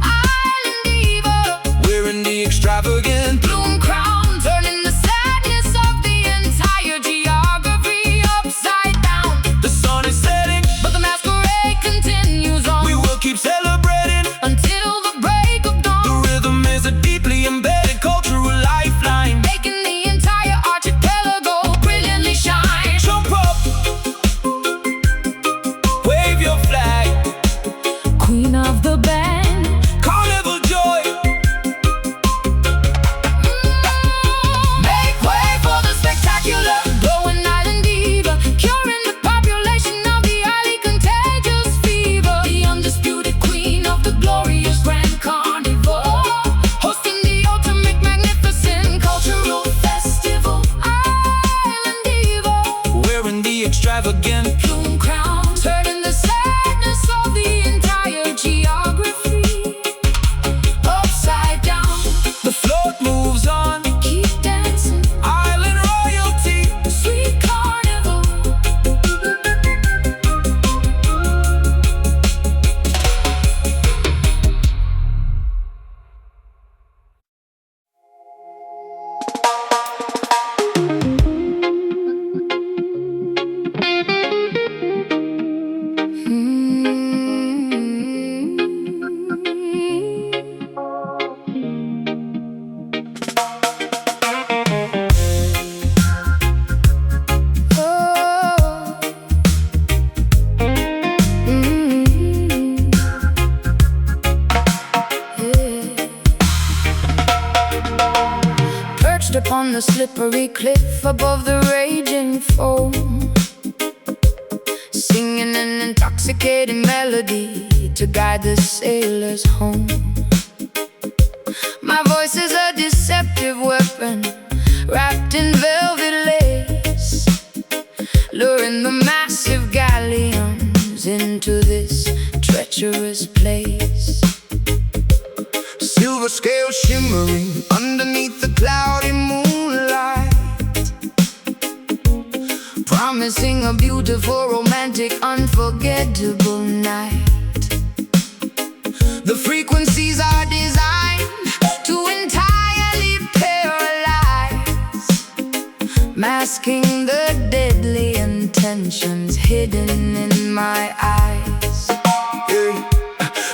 Island diva, Wearing the extravagant plume crown, turning the sadness of the entire geography upside down. the sun is setting, But the masquerade continues on we will keep celebrating. until the break of dawn, The rhythm is a deeply embedded cultural lifeline. making the entire archipelago brilliantly shine. Jump up, wave your flag, Queen of the band, carnival joy. make way for the spectacular glowing island diva, curing the population of the highly contagious fever, the undisputed queen of the glorious grand carnival, hosting the ultimate magnificent cultural festival. Island diva, Wearing the extravagant plume crown, turning the sadness of the entire geography upside down. the float moves on, Keep dancing, island royalty. sweet carnival. a slippery cliff above the raging foam, singing an intoxicating melody to guide the sailors home. My voice is a deceptive weapon wrapped in velvet lace, luring the massive galleons into this treacherous place. Silver scales shimmering underneath the cloudy moonlight, promising a beautiful, romantic, unforgettable night. the frequencies are designed To entirely paralyze, masking the deadly intentions hidden in my eyes.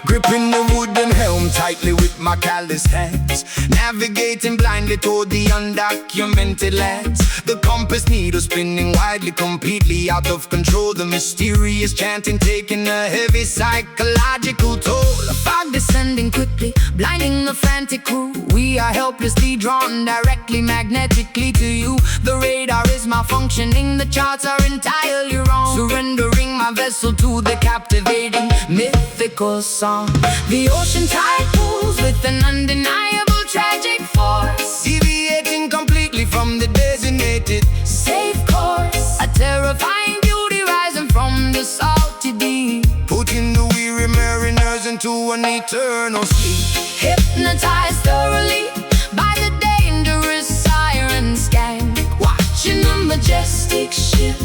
gripping the wooden helm tightly with my calloused hands, navigating blindly toward the undocumented lands. The compass needle spinning widely, completely out of control. The mysterious chanting taking a heavy psychological toll. A fog descending quickly, blinding the frantic crew. We are helplessly drawn directly, magnetically to you. The radar is malfunctioning, the charts are entirely wrong. Surrendering my vessel to the captivating, mythical song. The ocean tide pulls with an undeniable, tragic force, Deviating completely from the designated safe course. A terrifying beauty rising from the salty deep, putting the weary mariners into an eternal sleep. hypnotized thoroughly by the dangerous siren skank, watching the majestic ship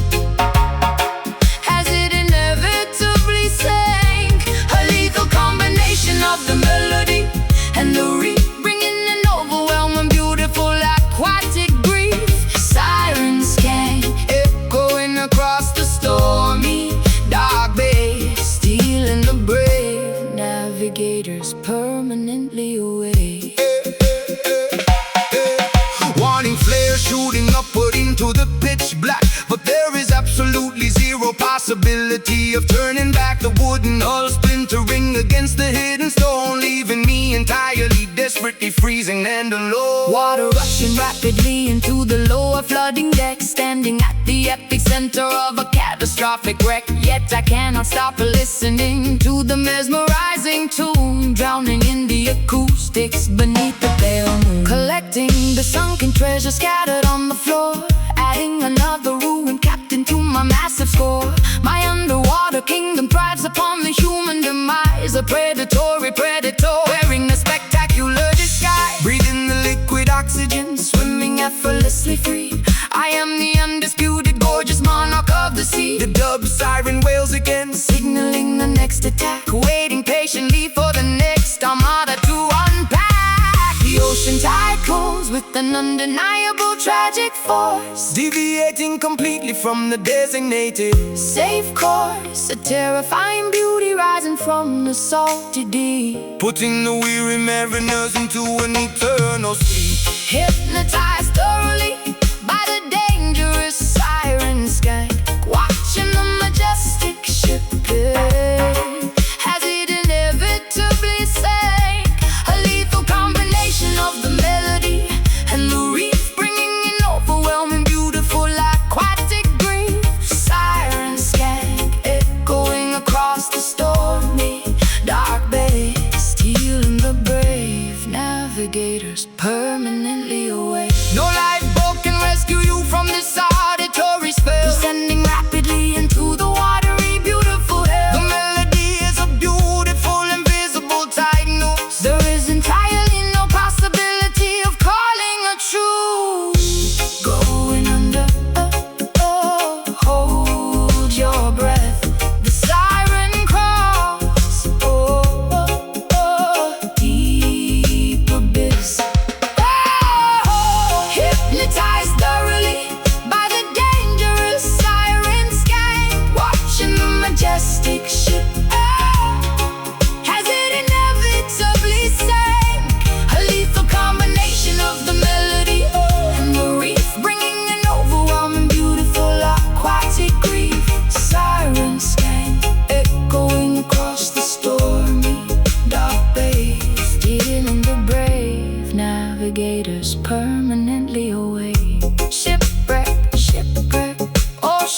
as it inevitably sank. A lethal combination of the melody and the reef, bringing an overwhelming, beautiful, aquatic grief. Siren skank echoing across the stormy, dark bay, stealing the brave navigators permanently away. Warning flare shooting upward into the pitch black, but there is absolutely zero possibility of turning back. The wooden hull splintering against the hidden stone, leaving me entirely, desperately freezing and alone. Water rushing rapidly into the lower flooding deck, standing at the epicenter of a catastrophic wreck. Yet I cannot stop listening to the mesmerizing tune, drowning in the acoustics beneath the pale moon. Collecting the sunken treasure scattered on the floor, adding another ruined captain to my massive score. My underwater kingdom thrives upon the human demise, a predatory predator wearing a spectacular disguise. Breathing the liquid oxygen, Swimming effortlessly free, I am the undisputed, gorgeous monarch of the sea. the dub siren wails again, Signaling the next attack, waiting patiently for the next armada to unpack. The ocean tide pulls with an undeniable, tragic force, deviating completely from the designated safe course. A terrifying beauty rising from the salty deep, putting the weary mariners into an eternal sleep. hypnotized thoroughly by the dangerous siren skank, watching the majestic ship as it inevitably sank. A lethal combination of the melody and the reef, bringing an overwhelming, beautiful, aquatic grief. Siren skank echoing across the stormy, dark bay, stealing the brave navigators permanently away. No life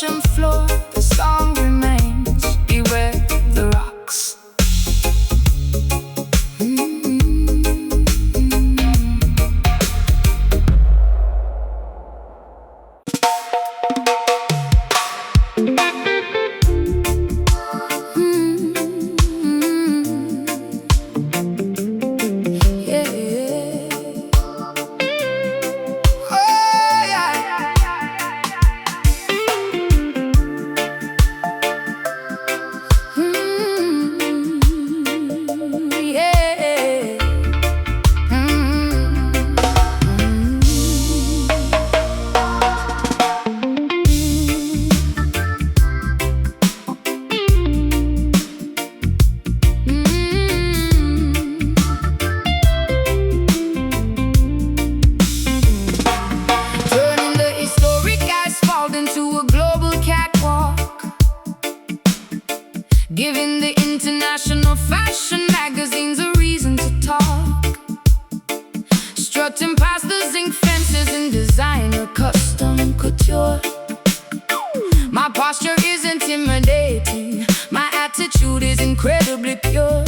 ocean floor, the song remains. Beware the rocks. Giving the international fashion magazines a reason to talk. Strutting past the zinc fences in designer custom couture. My posture is intimidating, my attitude is incredibly pure.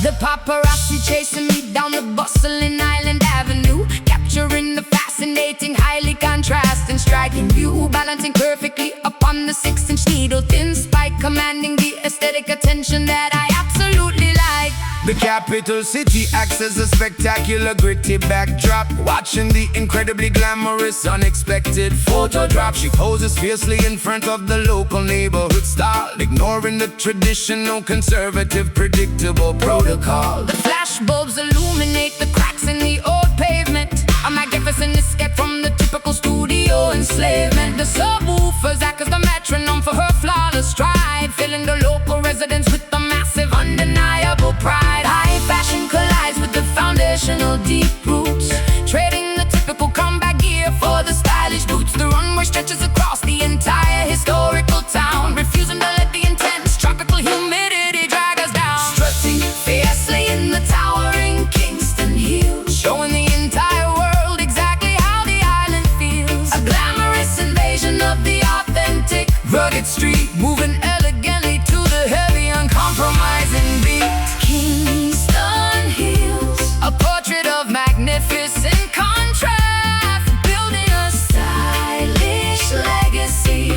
The paparazzi chasing me down the bustling Island Avenue, capturing the fascinating, highly contrasting, striking view, balancing perfectly upon the 6-inch needle thin spike, commanding the aesthetic attention that I absolutely like. The capital city acts as a spectacular gritty backdrop, watching the incredibly glamorous unexpected photo drop. She poses fiercely in front of the local neighborhood style, ignoring the traditional conservative predictable protocol. The flashbulbs illuminate the cracks in the old pavement, a magnificent escape from the typical studio enslavement. The subwoofers act as the metronome for her flawless stride, filling the local residents with the massive undeniable pride. High fashion collides with the foundational deep roots, trading the typical combat gear for the stylish boots. The runway stretches across the entire historical town, refusing to let the intense tropical humidity drag us down. Strutting fiercely in the towering Kingston hills, showing the entire world exactly how the island feels. A glamorous invasion of the authentic rugged street, moving elegantly to the heavy uncompromising beat. Kingston hills, a portrait of magnificent contrast, building a stylish legacy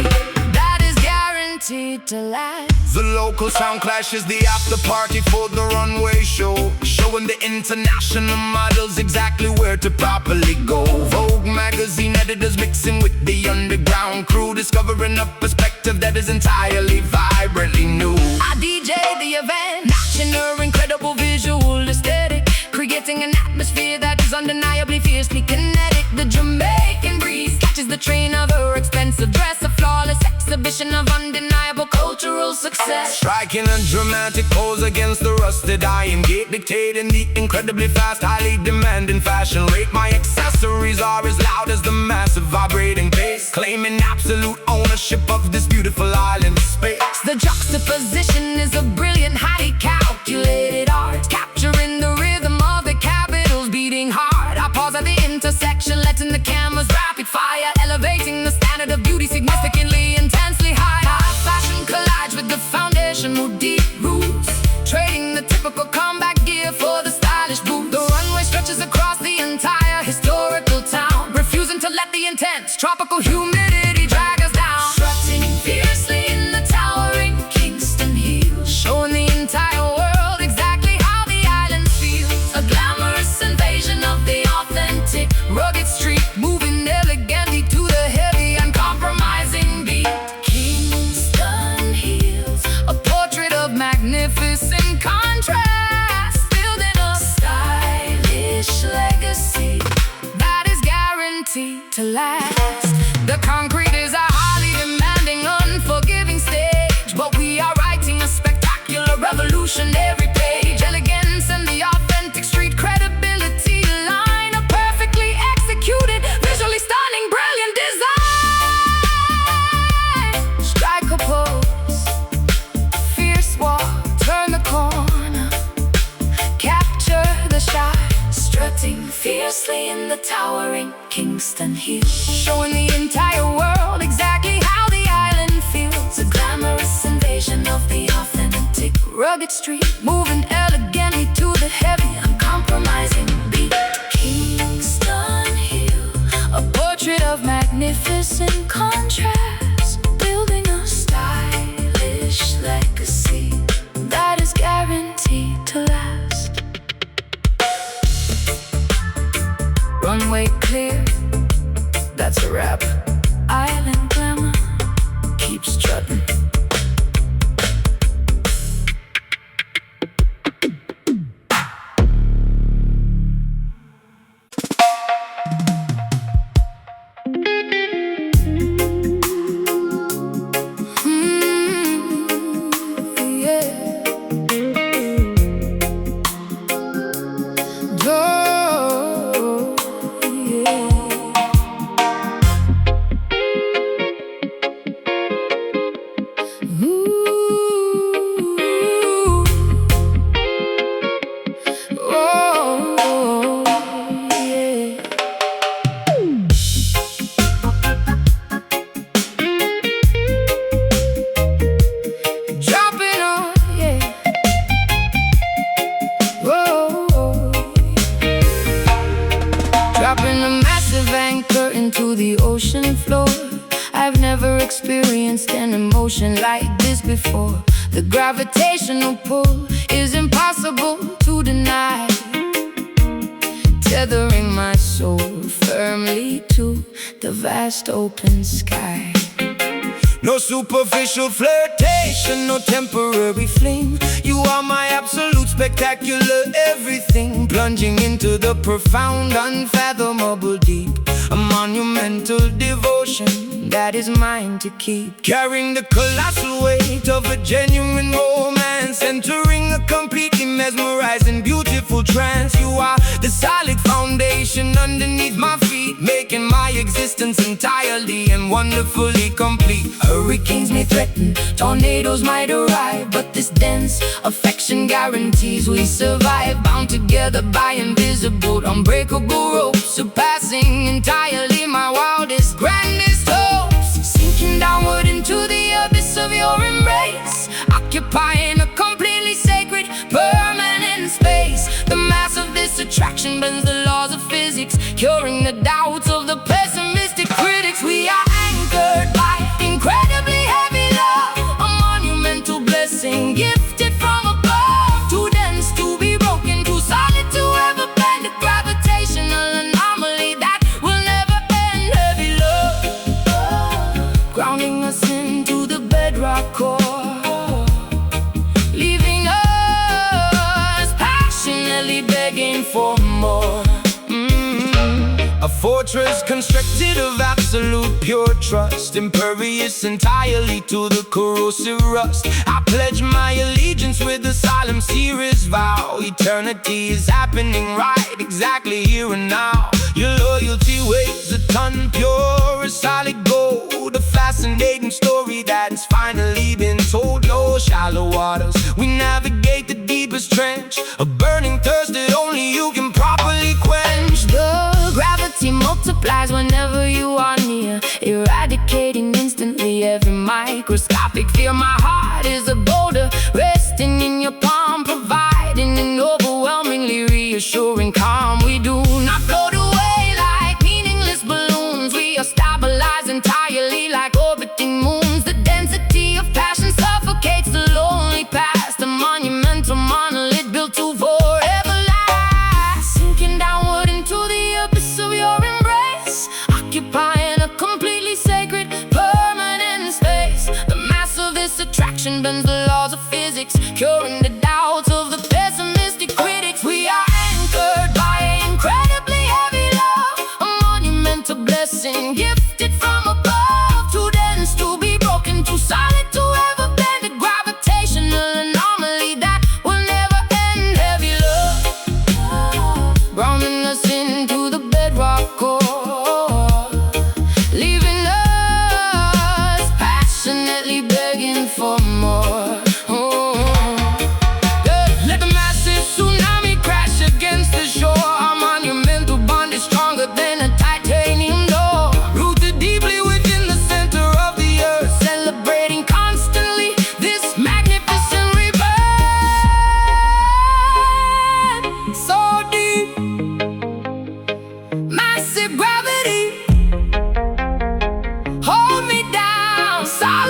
that is guaranteed to last. The local sound clashes the after party for the runway show, showing the international models exactly where to properly go. Vogue magazine editors mixing with the underground crew, discovering a perspective that is entirely vibrantly new. I DJ the event, matching her incredible visual aesthetic, creating an atmosphere that is undeniably fiercely kinetic. The Jamaican breeze catches the train of her expensive dress, a flawless exhibition of undeniable cultural success. Striking a dramatic pose against the rusted iron gate, dictating the incredibly fast, highly demanding fashion rate. My accessories are as loud as the massive vibrating bass, claiming absolute ownership of this beautiful island space. The juxtaposition is a brilliant, highly calculated art, capturing the rhythm of the capitals beating hard. I pause at the intersection, letting the cameras rapid fire, elevating the standard of beauty significantly, intensely high. High fashion collides with the foundational deep roots, trading the typical combat gear for the stylish boot. The runway stretches across the entire historical town, refusing to let the intense tropical humidity drag us down. Strutting fiercely in the towering Kingston hills, rugged street, moving elegantly to the heavy, uncompromising beat. Kingston Hill, a portrait of magnificent contrast, building a stylish legacy that is guaranteed to last. Runway clear, that's a wrap. Island glamour, keep strutting. Dropping a massive anchor into the ocean floor. I've never experienced an emotion like this before. The gravitational pull is impossible to deny, tethering my soul firmly to the vast open sky. No superficial flirtation, no temporary fling. You are my absolute spectacular everything, plunging into the profound, unfathomable deep. A monumental devotion that is mine to keep, carrying the colossal weight of a genuine romance, entering a completely mesmerizing, beautiful trance. You are the solid foundation underneath my feet, making my existence entirely and wonderfully complete. Hurricanes may threaten, tornadoes might arrive, but this dense affection guarantees we survive, bound together by invisible, unbreakable ropes, surpassing entirely my wildest, grandest hopes. Sinking downward into the abyss of your embrace, occupying a completely sacred, permanent space. The mass of this attraction bends the laws of physics, curing the doubts of the pessimistic critics. We are anchored by incredibly heavy love, a monumental blessing gifted from above, too dense to be broken, too solid to ever bend, a gravitational anomaly that will never end. Heavy love, grounding us into the bedrock core, leaving us passionately begging for more. A fortress constructed of absolute pure trust, impervious entirely to the corrosive rust. I pledge my allegiance with a solemn, serious vow. Eternity is happening right exactly here and now. Your loyalty weighs a ton, pure as solid gold, a fascinating story that's finally been told. No shallow waters, we navigate the deepest trench, a burning thirst that only you can properly quench. The gravity multiplies whenever you are near, eradicating instantly every microscopic fear. My heart is a boulder resting in your palm, providing an overwhelmingly reassuring calm. We do not float away like meaningless balloons, we are stabilized entirely like orbiting moons. The density of passion suffocates the lonely past, a monumental monolith built to forever last. Sinking downward into the abyss of your embrace, occupying a completely sacred, permanent space. The mass of this attraction bends the laws of physics, curing the doubts of the pessimistic critics. We are anchored by incredibly heavy love, a monumental blessing gifted from above, too dense to be broken, too solid to ever bend, a gravitational anomaly that will never end. Heavy love, grounding us into the bedrock core, leaving us passionately begging for more.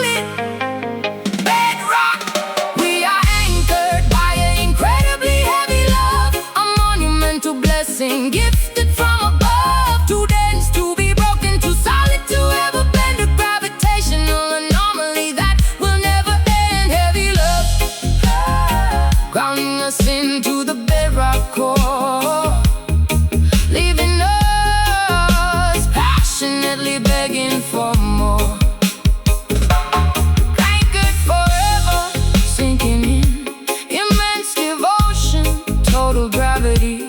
solid bedrock. We are anchored by an incredibly heavy love, a monumental blessing gifted from above. Too dense to be broken, too solid to ever bend, a gravitational anomaly that will never end. Heavy love, grounding us into the bedrock core, leaving us passionately begging for more. Anchored forever, sinking in immense devotion, total gravity.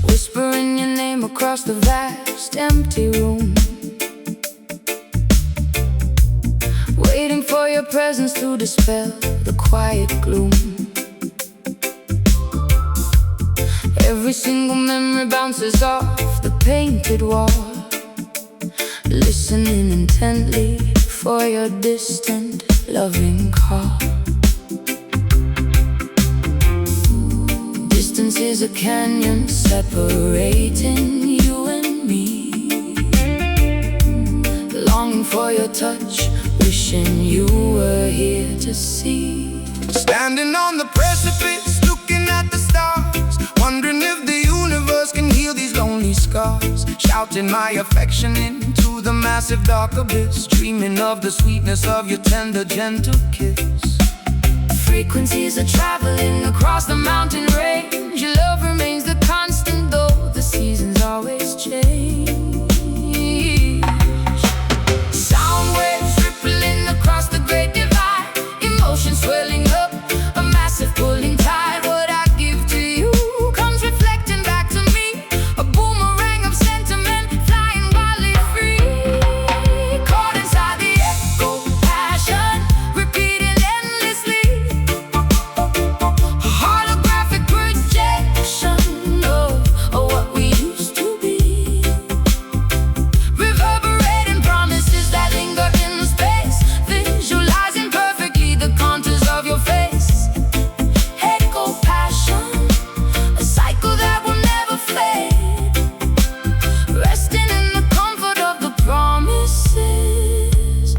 Whispering your name across the vast empty room, waiting for your presence to dispel the quiet gloom. Every single memory bounces off the painted wall, listening intently for your distant loving call. Distance is a canyon separating you and me, longing for your touch, wishing you were here to see. Standing on the precipice, looking at the stars, wondering if the universe can heal these lonely scars. Shouting my affection into the massive dark abyss, dreaming of the sweetness of your tender, gentle kiss. Frequencies are traveling across the mountain range. Your love remains the constant, though the seasons always change. Sound waves rippling across the great divide, emotion swelling up, a massive pulling tide. What I give to you comes reflecting back to me, a boomerang of sentiment flying wildly free. Caught inside the echo, passion repeating endlessly, a holographic projection of what we used to be, reverberating promises that linger in the space, visualizing perfectly the contours of your face. Echo, passion, a cycle that will never fade, resting in the comfort of the promises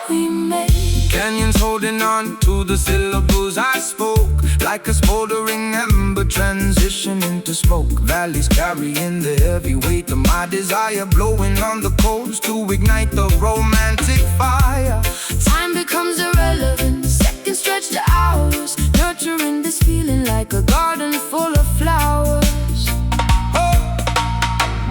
we made. Canyons holding on to the syllables I spoke, like a smoldering ember transition into smoke. Valleys carrying the heavy weight of my desire, blowing on the coals to ignite the romantic fire. Time becomes irrelevant, seconds stretch to hours, nurturing this feeling like a garden full of flowers. Oh,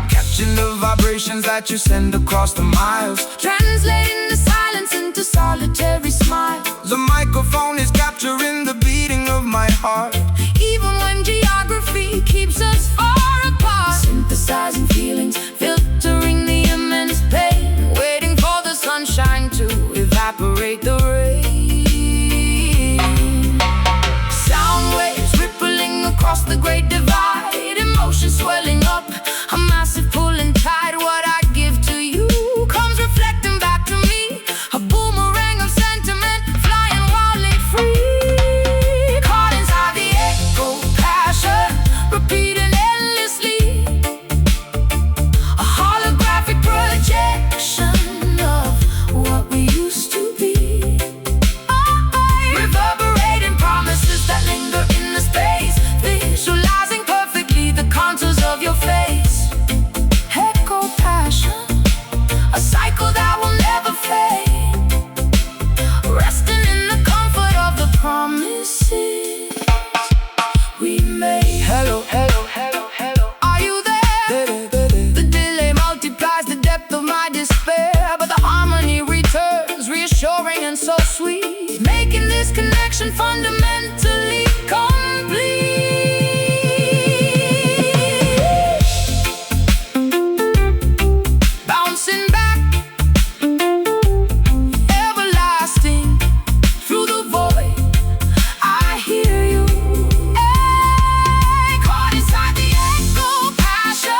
catching the vibrations that you send across the miles, Translating the silence into solitary smiles. the microphone is capturing the beating of my heart. Even when geography keeps us far apart, synthesizing feelings, filtering the immense pain, waiting for the sunshine to evaporate the rain. Sound waves rippling across the great divide, emotion swelling up, a massive pulling tide. What I give to you comes reflecting back to me, a boomerang of sentiment flying wildly free. Caught inside the echo, passion repeating endlessly, connection fundamentally complete. Bouncing back, everlasting, through the void, I hear you. Hey, caught inside the echo passion,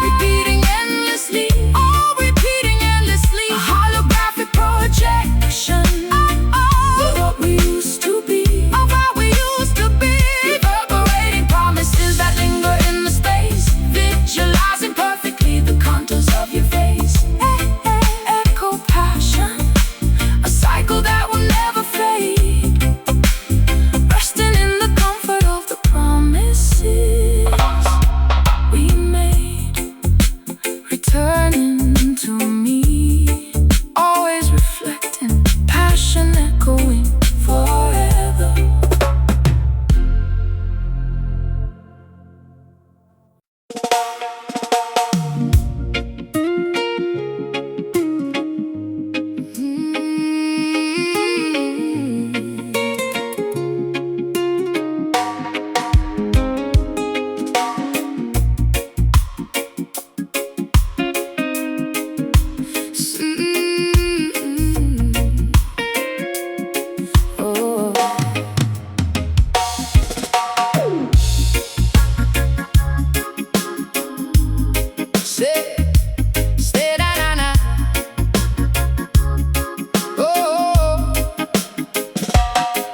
repeating endlessly, oh, repeating endlessly. A holographic projection of what we used to be, of how we used to be. Reverberating promises that linger in the space, visualizing perfectly the contours of your face. Echo passion, a cycle that will never fade, resting in the comfort of the promises we made, returning to me, always reflecting passion echoing forever. Oh. Say da na na. Oh.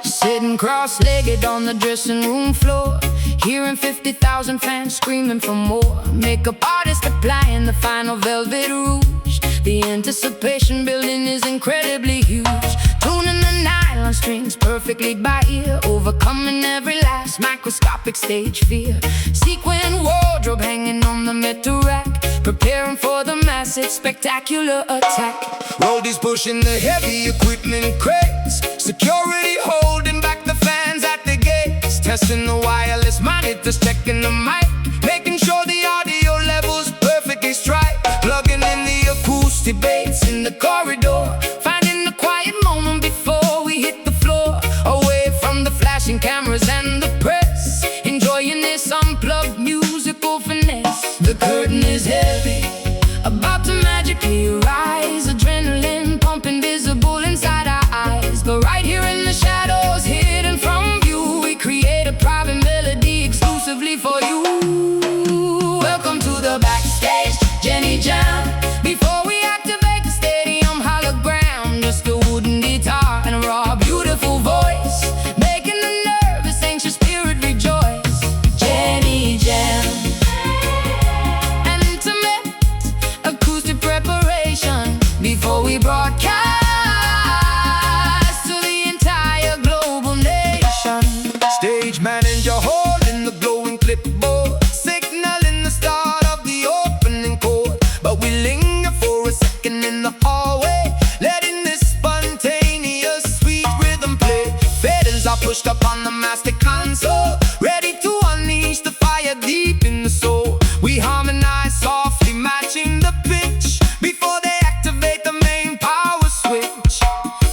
Sitting cross-legged on the dressing room floor, hearing 50,000 fans screaming for more. Makeup artist applying the final velvet rouge. The anticipation building is incredibly huge. Tuning the nylon strings perfectly by ear, overcoming every last microscopic stage fear. Sequin wardrobe hanging on the metal rack, preparing for the massive spectacular attack. Roadies pushing the heavy equipment crates, security holding back the fans at the gates. Testing the wireless monitors, checking the mic, making sure the audio levels perfectly strike. Plugging in the acoustic bass in the corridor, finding the quiet moment before we hit the floor. Away from the flashing cameras and the press, enjoying this unplugged musical finesse. The curtain is heavy, about to magically rise, adrenaline pumping visible inside our eyes. But right here in the shadows, hidden from view, we create a private melody exclusively for you. Welcome to the backstage, Jenny Jam. Before we activate the stadium hologram, just a wooden guitar and a raw, beautiful voice, making the nervous, anxious spirit rejoice. Jenny Jam, an intimate acoustic preparation before we broadcast to the entire global nation. Stage manager holding the glowing clipboard, signaling the start of the opening chord. But we linger for a second in the hallway, letting this spontaneous sweet rhythm play. Faders are pushed up on the master console, ready to unleash the fire deep in the soul. We harmonize softly, matching the pitch before they activate the main power switch.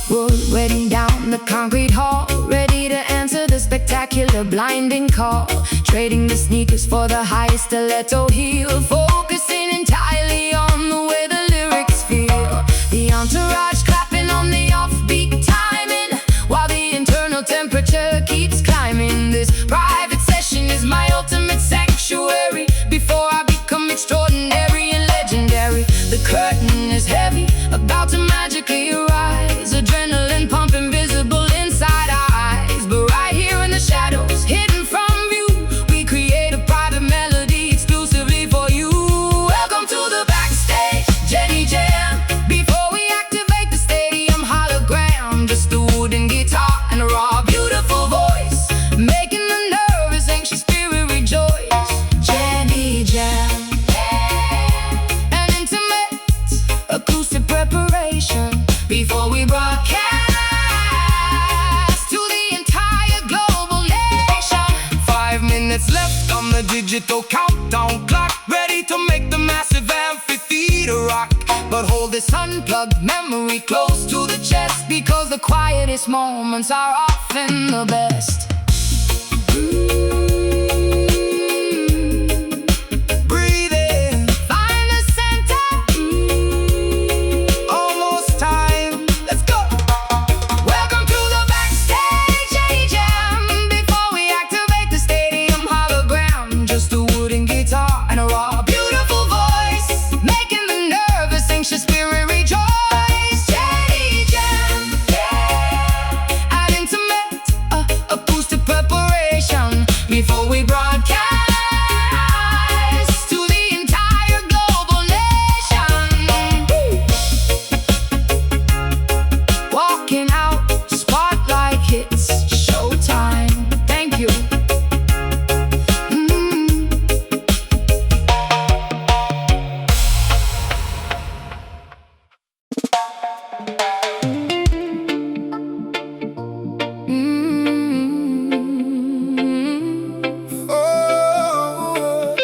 Wood wetting down the concrete hall, ready to answer the spectacular blinding call. Trading the sneakers for the highest stiletto heel, focusing entirely on the way the lyrics feel. The entourage clapping on the offbeat timing, while the internal temperature keeps climbing. This private session is my ultimate sanctuary, before I become extraordinary and legendary. The curtain is heavy, about to magically rise, adrenaline pumping visible inside our eyes. But right here in the shadows, hidden from view, we create a private melody exclusively for you. Welcome to the backstage, Jenny Jam. Before we activate the stadium hologram, just a wooden guitar and a raw, beautiful voice, making the nervous, anxious spirit rejoice. Jenny Jam, an intimate acoustic preparation before we broadcast to the entire global nation. 5 minutes left on the digital countdown clock, ready to make the massive amphitheater rock. But hold this unplugged memory close to the chest, because the quietest moments are often the best. Breathe in, Find the center. almost time. Let's go. Welcome to the backstage jam. Before we activate the stadium hologram, Just a wooden guitar and a raw beautiful voice, making the nervous, anxious spirit rejoice. J jam, yeah. Add intimate, acoustic preparation before we broadcast to the entire global nation. Walking out, spotlight hits, showtime. Thank you. Oh,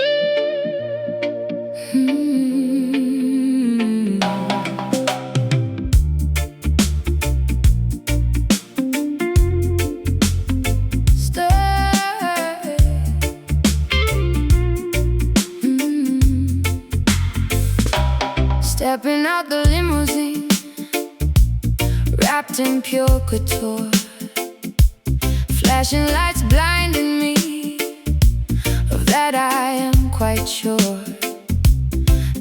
Stepping out the limousine, wrapped in pure couture, flashing lights blinding me, of that I am quite sure.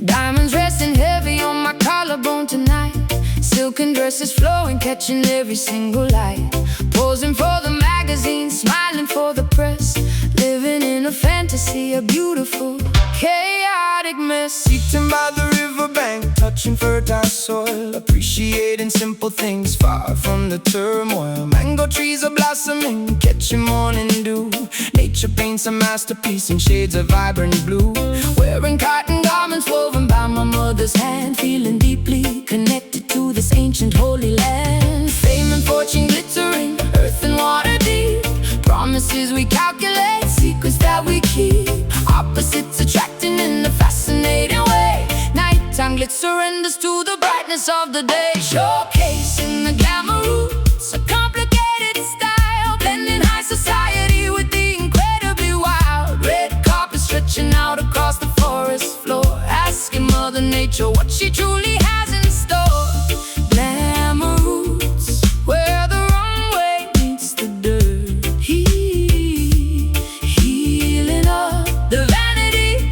Diamonds resting heavy on my collarbone tonight, silken dresses flowing, catching every single light. Posing for the magazine, smiling for the press, living in a fantasy, a beautiful, chaotic mess. Sitting by the riverbank, touching fertile soil, appreciating simple things far from the turmoil. Mango trees are blossoming, catching morning dew. Nature paints a masterpiece in shades of vibrant blue. Wearing cotton garments woven by my mother's hand, feeling deeply connected to this ancient holy land. Fame and fortune glittering, earth and water deep, promises we calculate, secrets that we keep. Opposites attracting in a fascinating way. Nighttime glitter surrenders to the brightness of the day. Showcasing the glamour roots, a complicated style, blending high society with the incredibly wild. Red carpet stretching out across the forest floor, asking Mother Nature what she truly has in store. Glamour roots, where the runway meets the dirt. Healing up the vanity,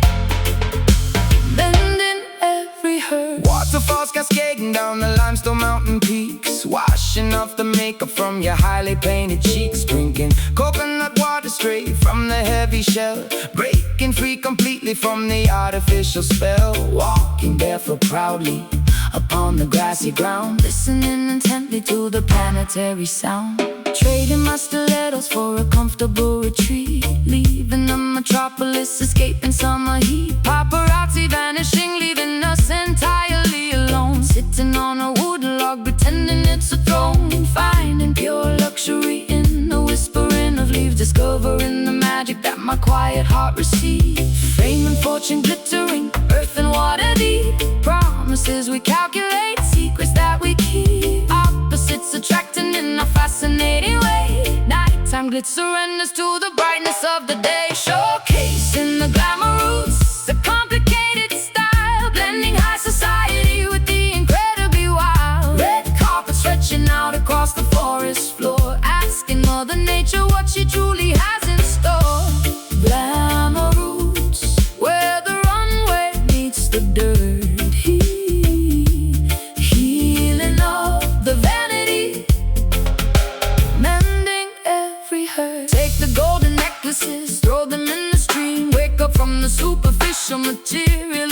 bending every hurt. Waterfalls cascading down the limestone mountain peaks, washing off the makeup from your highly painted cheeks. Drinking coconut water straight from the heavy shell, breaking free completely from the artificial spell. Walking barefoot proudly upon the grassy ground, Listening intently to the planetary sound. Trading my stilettos for a comfortable retreat, leaving the metropolis, escaping summer heat. Paparazzi vanishing, leaving us entirely alone, sitting on a wooden log, pretending it's a throne. Finding pure luxury in the whispering of leaves, discovering the magic that my quiet heart receives. Fame and fortune glittering, earth and water deep, promises we calculate, secrets that we keep. Opposites attracting in a fascinating way. Nighttime glitter surrenders to the brightness of the day. Showcasing the glamour roots, a complicated style, blending high society with the incredibly wild. Red carpet stretching out across the forest floor, asking Mother Nature what she truly has in store. Glamour roots, where the runway meets the dirt. Healing up the vanity, mending every hurt. Take the golden necklaces, throw them in the stream, wake up from the superficial material